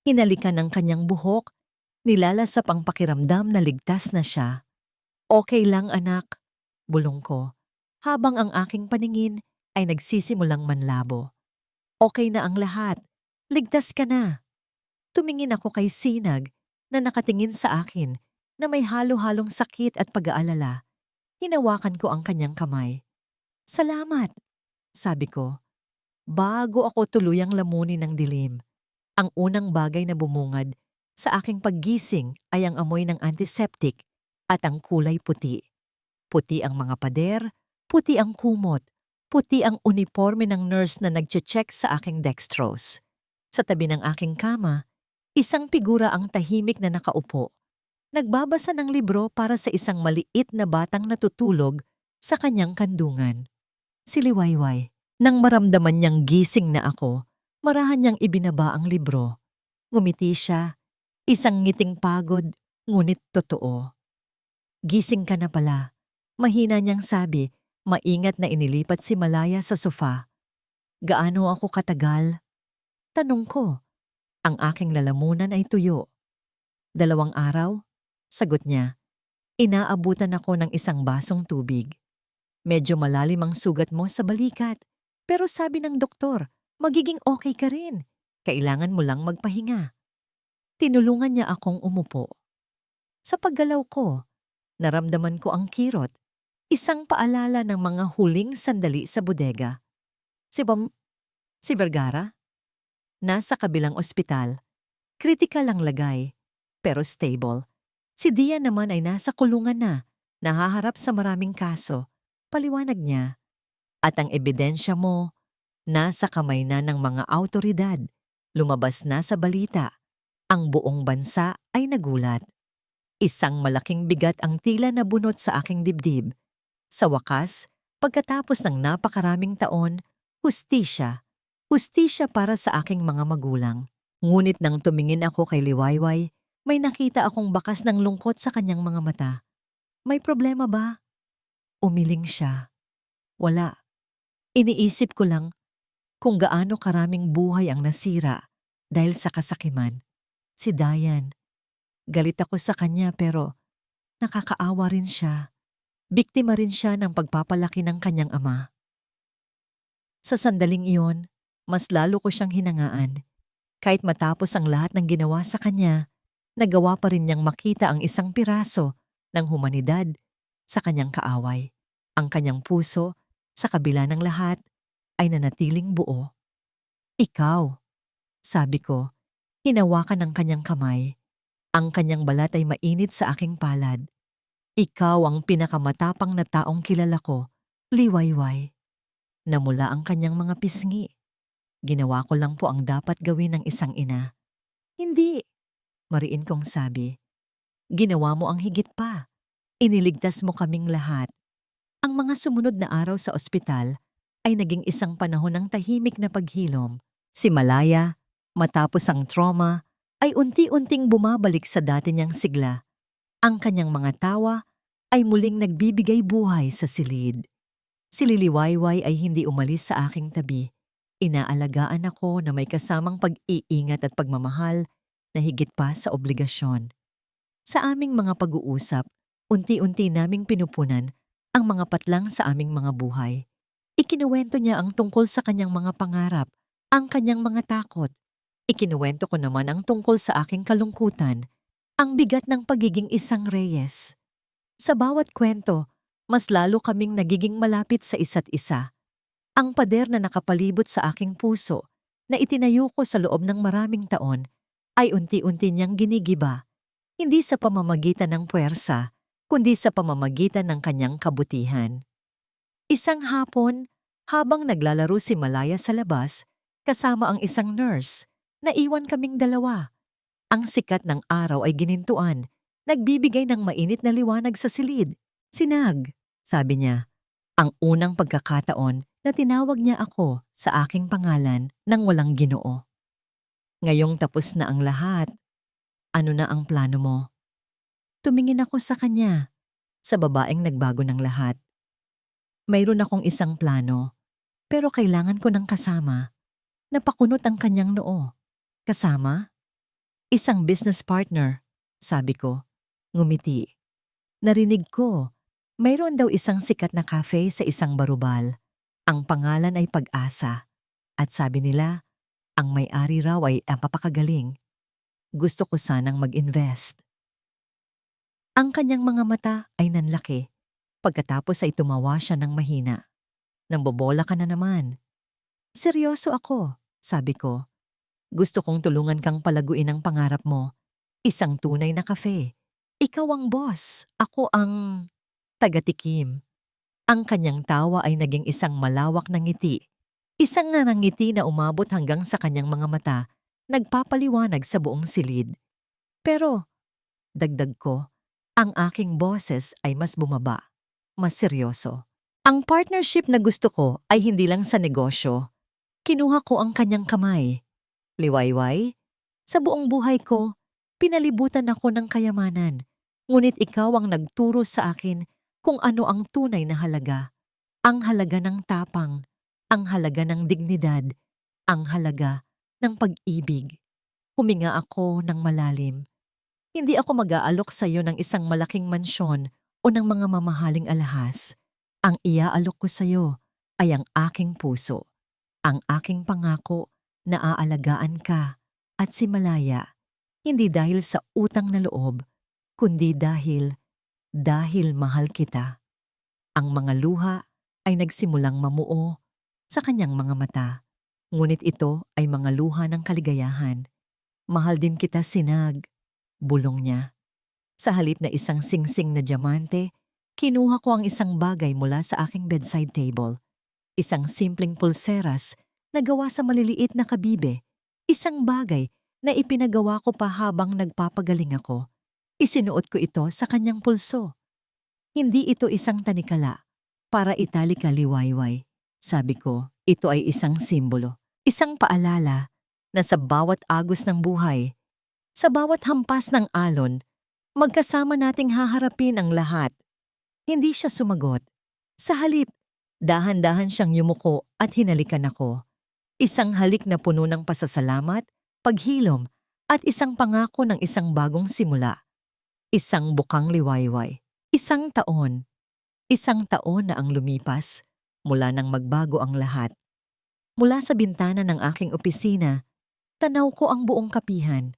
hinalikan ng kanyang buhok, nilalasap ang pakiramdam na ligtas na siya. "Okay lang, anak," bulong ko, habang ang aking paningin ay nagsisimulang manlabo. "Okay na ang lahat. Ligtas ka na." Tumingin ako kay Sinag na nakatingin sa akin na may halo-halong sakit at pag-aalala. Hinawakan ko ang kanyang kamay. "Salamat," sabi ko. Bago ako tuluyang lamunin ng dilim, ang unang bagay na bumungad sa aking paggising ay ang amoy ng antiseptic at ang kulay puti. Puti ang mga pader, puti ang kumot, puti ang uniforme ng nurse na nagche-check sa aking dextrose. Sa tabi ng aking kama, isang figura ang tahimik na nakaupo. Nagbabasa ng libro para sa isang maliit na batang natutulog sa kanyang kandungan. Si Liwayway. Nang maramdaman niyang gising na ako, marahan niyang ibinaba ang libro. Ngumiti siya, isang ngiting pagod, ngunit totoo. "Gising ka na pala." Mahina niyang sabi, maingat na inilipat si Malaya sa sofa. "Gaano ako katagal?" Tanong ko. Ang aking lalamunan ay tuyo. "2 araw?" Sagot niya. Inaabutan ako ng isang basong tubig. "Medyo malalim ang sugat mo sa balikat. Pero sabi ng doktor, magiging okay ka rin. Kailangan mo lang magpahinga." Tinulungan niya akong umupo. Sa paggalaw ko, naramdaman ko ang kirot, isang paalala ng mga huling sandali sa bodega. Si Vergara? Nasa kabilang ospital. Kritikal ang lagay, pero stable. Si Dia naman ay nasa kulungan na, nahaharap sa maraming kaso. Paliwanag niya. At ang ebidensya mo, nasa kamay na ng mga awtoridad. Lumabas na sa balita. Ang buong bansa ay nagulat. Isang malaking bigat ang tila na bunot sa aking dibdib. Sa wakas, pagkatapos ng napakaraming taon, hustisya. Hustisya para sa aking mga magulang. Ngunit nang tumingin ako kay Liwayway, may nakita akong bakas ng lungkot sa kanyang mga mata. "May problema ba?" Umiling siya. "Wala. Iniisip ko lang kung gaano karaming buhay ang nasira dahil sa kasakiman." Si Dayan. Galit ako sa kanya pero nakakaawa rin siya. Biktima rin siya ng pagpapalaki ng kanyang ama. Sa sandaling iyon, mas lalo ko siyang hinangaan. Kahit matapos ang lahat ng ginawa sa kanya, nagawa pa rin niyang makita ang isang piraso ng humanidad sa kanyang kaaway. Ang kanyang puso, sa kabila ng lahat, ay nanatiling buo. "Ikaw," sabi ko, hinawakan ng kanyang kamay. Ang kanyang balat ay mainit sa aking palad. "Ikaw ang pinakamatapang na taong kilala ko, Liwayway." Namula ang kanyang mga pisngi. "Ginawa ko lang po ang dapat gawin ng isang ina." "Hindi," mariin kong sabi. "Ginawa mo ang higit pa. Iniligtas mo kaming lahat." Ang mga sumunod na araw sa ospital ay naging isang panahon ng tahimik na paghilom. Si Malaya, matapos ang trauma, ay unti-unting bumabalik sa dati niyang sigla. Ang kanyang mga tawa ay muling nagbibigay buhay sa silid. Si Liliwayway ay hindi umalis sa aking tabi. Inaalagaan ako na may kasamang pag-iingat at pagmamahal na higit pa sa obligasyon. Sa aming mga pag-uusap, unti-unti naming pinupunan ang mga patlang sa aming mga buhay. Ikinuwento niya ang tungkol sa kanyang mga pangarap, ang kanyang mga takot. Ikinuwento ko naman ang tungkol sa aking kalungkutan, ang bigat ng pagiging isang reyes. Sa bawat kwento, mas lalo kaming nagiging malapit sa isa't isa. Ang pader na nakapalibot sa aking puso, na itinayo ko sa loob ng maraming taon, ay unti-unti niyang ginigiba, hindi sa pamamagitan ng puwersa, kundi sa pamamagitan ng kanyang kabutihan. Isang hapon, habang naglalaro si Malaya sa labas, kasama ang isang nurse, naiwan kaming dalawa. Ang sikat ng araw ay ginintuan, nagbibigay ng mainit na liwanag sa silid. Sinag, sabi niya, ang unang pagkakataon na tinawag niya ako sa aking pangalan nang walang Ginoo. Ngayong tapos na ang lahat, ano na ang plano mo? Tumingin ako sa kanya, sa babaeng nagbago ng lahat. Mayroon akong isang plano, pero kailangan ko ng kasama. Napakunot ang kanyang noo. Kasama? Isang business partner, sabi ko. Ngumiti. Narinig ko, mayroon daw isang sikat na cafe sa isang barubal. Ang pangalan ay Pag-asa. At sabi nila, ang may-ari raw ay papakagaling. Gusto ko sanang mag-invest. Ang kanyang mga mata ay nanlaki. Pagkatapos ay tumawa siya ng mahina. Nambobola ka na naman. Seryoso ako, sabi ko. Gusto kong tulungan kang palaguin ang pangarap mo. Isang tunay na kafe. Ikaw ang boss, ako ang tagatikim. Ang kanyang tawa ay naging isang malawak na ngiti. Isang ngiti na umabot hanggang sa kanyang mga mata, nagpapaliwanag sa buong silid. Pero, dagdag ko, ang aking boses ay mas bumaba, mas seryoso. Ang partnership na gusto ko ay hindi lang sa negosyo. Kinuha ko ang kanyang kamay. Liwayway, sa buong buhay ko, pinalibutan ako ng kayamanan. Ngunit ikaw ang nagturo sa akin kung ano ang tunay na halaga. Ang halaga ng tapang, ang halaga ng dignidad, ang halaga ng pag-ibig. Huminga ako ng malalim. Hindi ako mag-aalok sa iyo ng isang malaking mansyon o ng mga mamahaling alahas. Ang iaalok ko sa iyo ay ang aking puso, ang aking pangako na aalagaan ka at si Malaya, hindi dahil sa utang na loob, kundi dahil mahal kita. Ang mga luha ay nagsimulang mamuo sa kanyang mga mata, ngunit ito ay mga luha ng kaligayahan. Mahal din kita, Sinag, bulong niya. Sa halip na isang singsing na diamante, kinuha ko ang isang bagay mula sa aking bedside table. Isang simpleng pulseras na gawa sa maliliit na kabibe. Isang bagay na ipinagawa ko pa habang nagpapagaling ako. Isinuot ko ito sa kanyang pulso. Hindi ito isang tanikala para itali ka, Liwayway. Sabi ko, ito ay isang simbolo. Isang paalala na sa bawat agos ng buhay, sa bawat hampas ng alon, magkasama nating haharapin ang lahat. Hindi siya sumagot. Sa halip, dahan-dahan siyang yumuko at hinalikan ako. Isang halik na puno ng pasasalamat, paghilom, at isang pangako ng isang bagong simula. Isang bukang liwayway. Isang taon. Isang taon na ang lumipas mula nang magbago ang lahat. Mula sa bintana ng aking opisina, tanaw ko ang buong kapihan.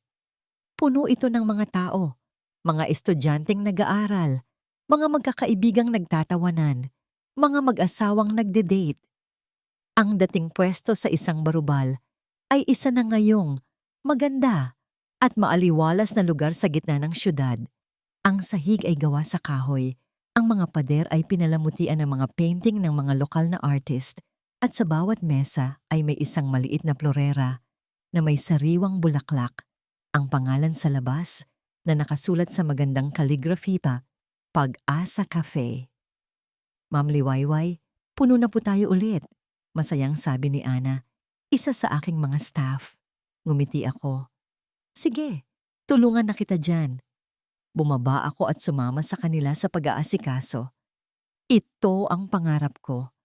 Puno ito ng mga tao, mga estudyanteng nag-aaral, mga magkakaibigang nagtatawanan, mga mag-asawang nagde-date. Ang dating pwesto sa isang barubal ay isa na ngayong maganda at maaliwalas na lugar sa gitna ng syudad. Ang sahig ay gawa sa kahoy, ang mga pader ay pinalamutian ng mga painting ng mga lokal na artist, at sa bawat mesa ay may isang maliit na florera na may sariwang bulaklak. Ang pangalan sa labas na nakasulat sa magandang calligraphy pa, Pag-asa Cafe. Ma'am Liwayway, puno na po tayo ulit. Masayang sabi ni Ana, isa sa aking mga staff. Ngumiti ako. Sige, tulungan na kita dyan. Bumaba ako at sumama sa kanila sa pag-aasikaso. Ito ang pangarap ko.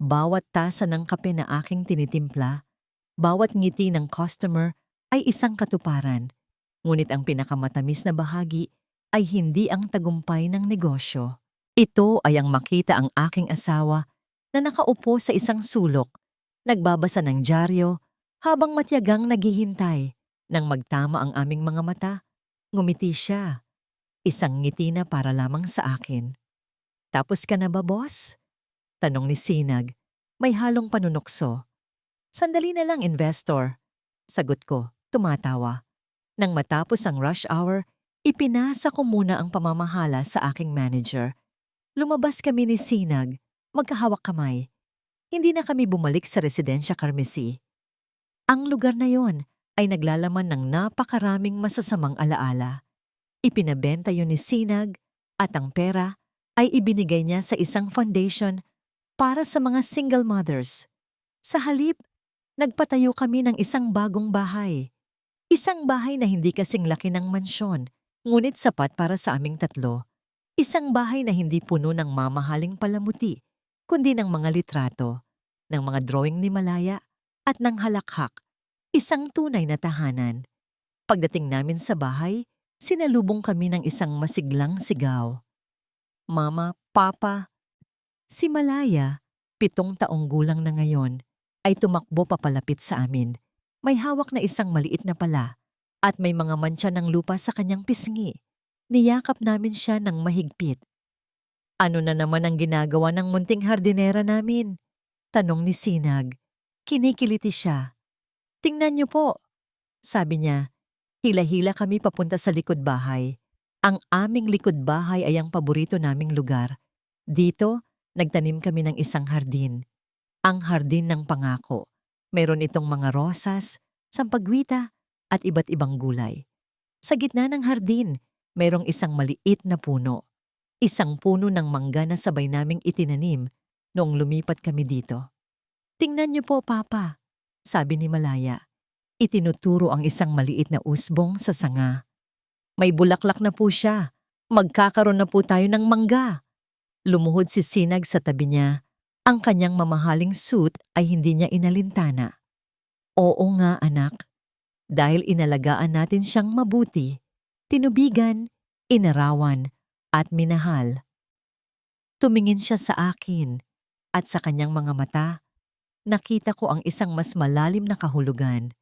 Bawat tasa ng kape na aking tinitimpla, bawat ngiti ng customer ay isang katuparan. Ngunit ang pinakamatamis na bahagi ay hindi ang tagumpay ng negosyo. Ito ay ang makita ang aking asawa na nakaupo sa isang sulok, nagbabasa ng dyaryo habang matyagang naghihintay. Nang magtama ang aming mga mata, ngumiti siya. Isang ngiti na para lamang sa akin. "Tapos ka na ba, boss?" Tanong ni Sinag. May halong panunokso. "Sandali na lang, investor." Sagot ko, tumatawa. Nang matapos ang rush hour, ipinasa ko muna ang pamamahala sa aking manager. Lumabas kami ni Sinag, magkahawak kamay. Hindi na kami bumalik sa Residensya Carmesí. Ang lugar na yon ay naglalaman ng napakaraming masasamang alaala. Ipinabenta yun ni Sinag at ang pera ay ibinigay niya sa isang foundation para sa mga single mothers. Sa halip, nagpatayo kami ng isang bagong bahay. Isang bahay na hindi kasing laki ng mansyon, ngunit sapat para sa aming tatlo. Isang bahay na hindi puno ng mamahaling palamuti, kundi ng mga litrato, ng mga drawing ni Malaya at ng halakhak. Isang tunay na tahanan. Pagdating namin sa bahay, sinalubong kami ng isang masiglang sigaw. "Mama, Papa." Si Malaya, 7 taong gulang na ngayon, ay tumakbo papalapit sa amin. May hawak na isang maliit na pala at may mga mantsa ng lupa sa kanyang pisngi. Niyakap namin siya ng mahigpit. "Ano na naman ang ginagawa ng munting hardinera namin?" Tanong ni Sinag. Kinikiliti siya. "Tingnan niyo po," sabi niya. Hila-hila kami papunta sa likod bahay. Ang aming likod bahay ay ang paborito naming lugar. Dito, nagtanim kami ng isang hardin. Ang hardin ng pangako. Meron itong mga rosas, sampagwita at iba't ibang gulay. Sa gitna ng hardin, mayroong isang maliit na puno. Isang puno ng mangga na sabay naming itinanim noong lumipat kami dito. "Tingnan niyo po, Papa," sabi ni Malaya. Itinuturo ang isang maliit na usbong sa sanga. "May bulaklak na po siya. Magkakaroon na po tayo ng mangga." Lumuhod si Sinag sa tabi niya. Ang kanyang mamahaling suit ay hindi niya inalintana. "Oo nga, anak. Dahil inalagaan natin siyang mabuti, tinubigan, inarawan, at minahal." Tumingin siya sa akin at sa kanyang mga mata, nakita ko ang isang mas malalim na kahulugan.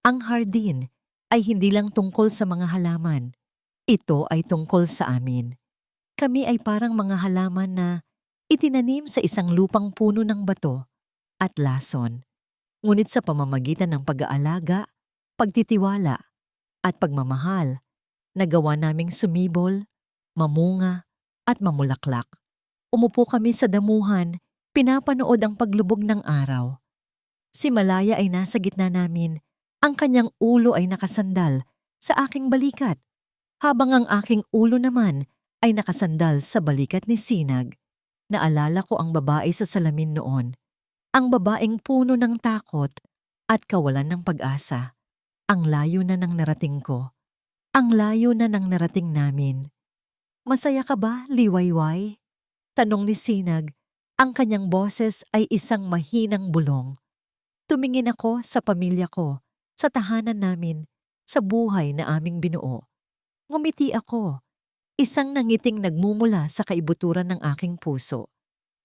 Ang hardin ay hindi lang tungkol sa mga halaman. Ito ay tungkol sa amin. Kami ay parang mga halaman na itinanim sa isang lupang puno ng bato at lason. Ngunit sa pamamagitan ng pag-aalaga, pagtitiwala, at pagmamahal, nagawa naming sumibol, mamunga, at mamulaklak. Umupo kami sa damuhan, pinapanood ang paglubog ng araw. Si Malaya ay nasa gitna namin. Ang kanyang ulo ay nakasandal sa aking balikat, habang ang aking ulo naman ay nakasandal sa balikat ni Sinag. Naalala ko ang babae sa salamin noon. Ang babaeng puno ng takot at kawalan ng pag-asa. Ang layo na ng narating ko. Ang layo na ng narating namin. "Masaya ka ba, Liwayway?" Tanong ni Sinag. Ang kanyang boses ay isang mahinang bulong. Tumingin ako sa pamilya ko, sa tahanan namin, sa buhay na aming binuo. Ngumiti ako. Isang nangiting nagmumula sa kaibuturan ng aking puso.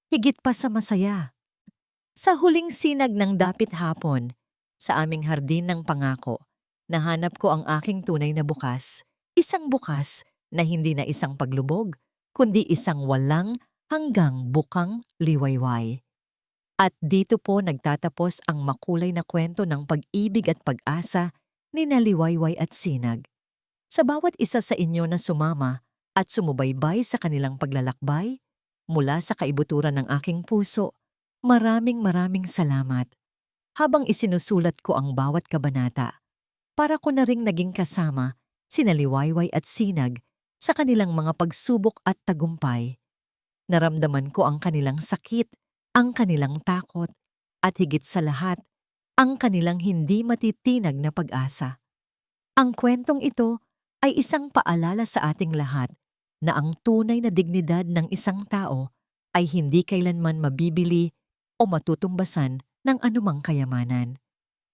Higit pa sa masaya. Sa huling sinag ng dapit hapon, sa aming hardin ng pangako, nahanap ko ang aking tunay na bukas. Isang bukas na hindi na isang paglubog, kundi isang walang hanggang bukang liwayway. At dito po nagtatapos ang makulay na kwento ng pag-ibig at pag-asa ni Liwayway at Sinag. Sa bawat isa sa inyo na sumama at sumubaybay sa kanilang paglalakbay, mula sa kaibuturan ng aking puso, maraming salamat. Habang isinusulat ko ang bawat kabanata, para ko na ring naging kasama sina Liwayway at Sinag sa kanilang mga pagsubok at tagumpay. Naramdaman ko ang kanilang sakit, ang kanilang takot, at higit sa lahat, ang kanilang hindi matitinag na pag-asa. Ang kwentong ito ay isang paalala sa ating lahat na ang tunay na dignidad ng isang tao ay hindi kailanman mabibili o matutumbasan ng anumang kayamanan.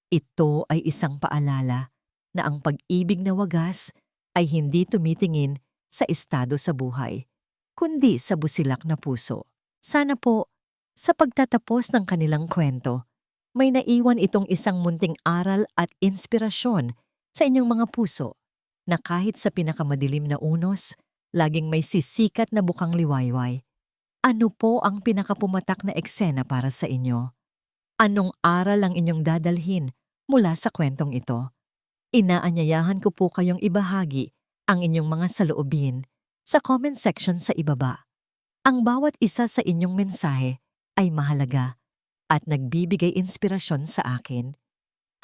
Ito ay isang paalala na ang pag-ibig na wagas ay hindi tumitingin sa estado sa buhay, kundi sa busilak na puso. Sana po, Sa pagtatapos ng kanilang kwento, may naiwan itong isang munting aral at inspirasyon sa inyong mga puso na kahit sa pinakamadilim na unos, laging may sisikat na bukang liwayway. Ano po ang pinakapumatak na eksena para sa inyo? Anong aral ang inyong dadalhin mula sa kwentong ito? Inaanyayahan ko po kayong ibahagi ang inyong mga saloobin sa comment section sa ibaba. Ang bawat isa sa inyong mensahe ay mahalaga at nagbibigay inspirasyon sa akin.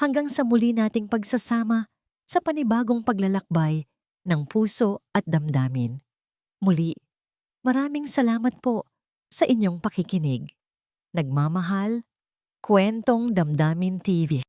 Hanggang sa muli nating pagsasama sa panibagong paglalakbay ng puso at damdamin. Muli, maraming salamat po sa inyong pakikinig. Nagmamahal, Kwentong Damdamin TV.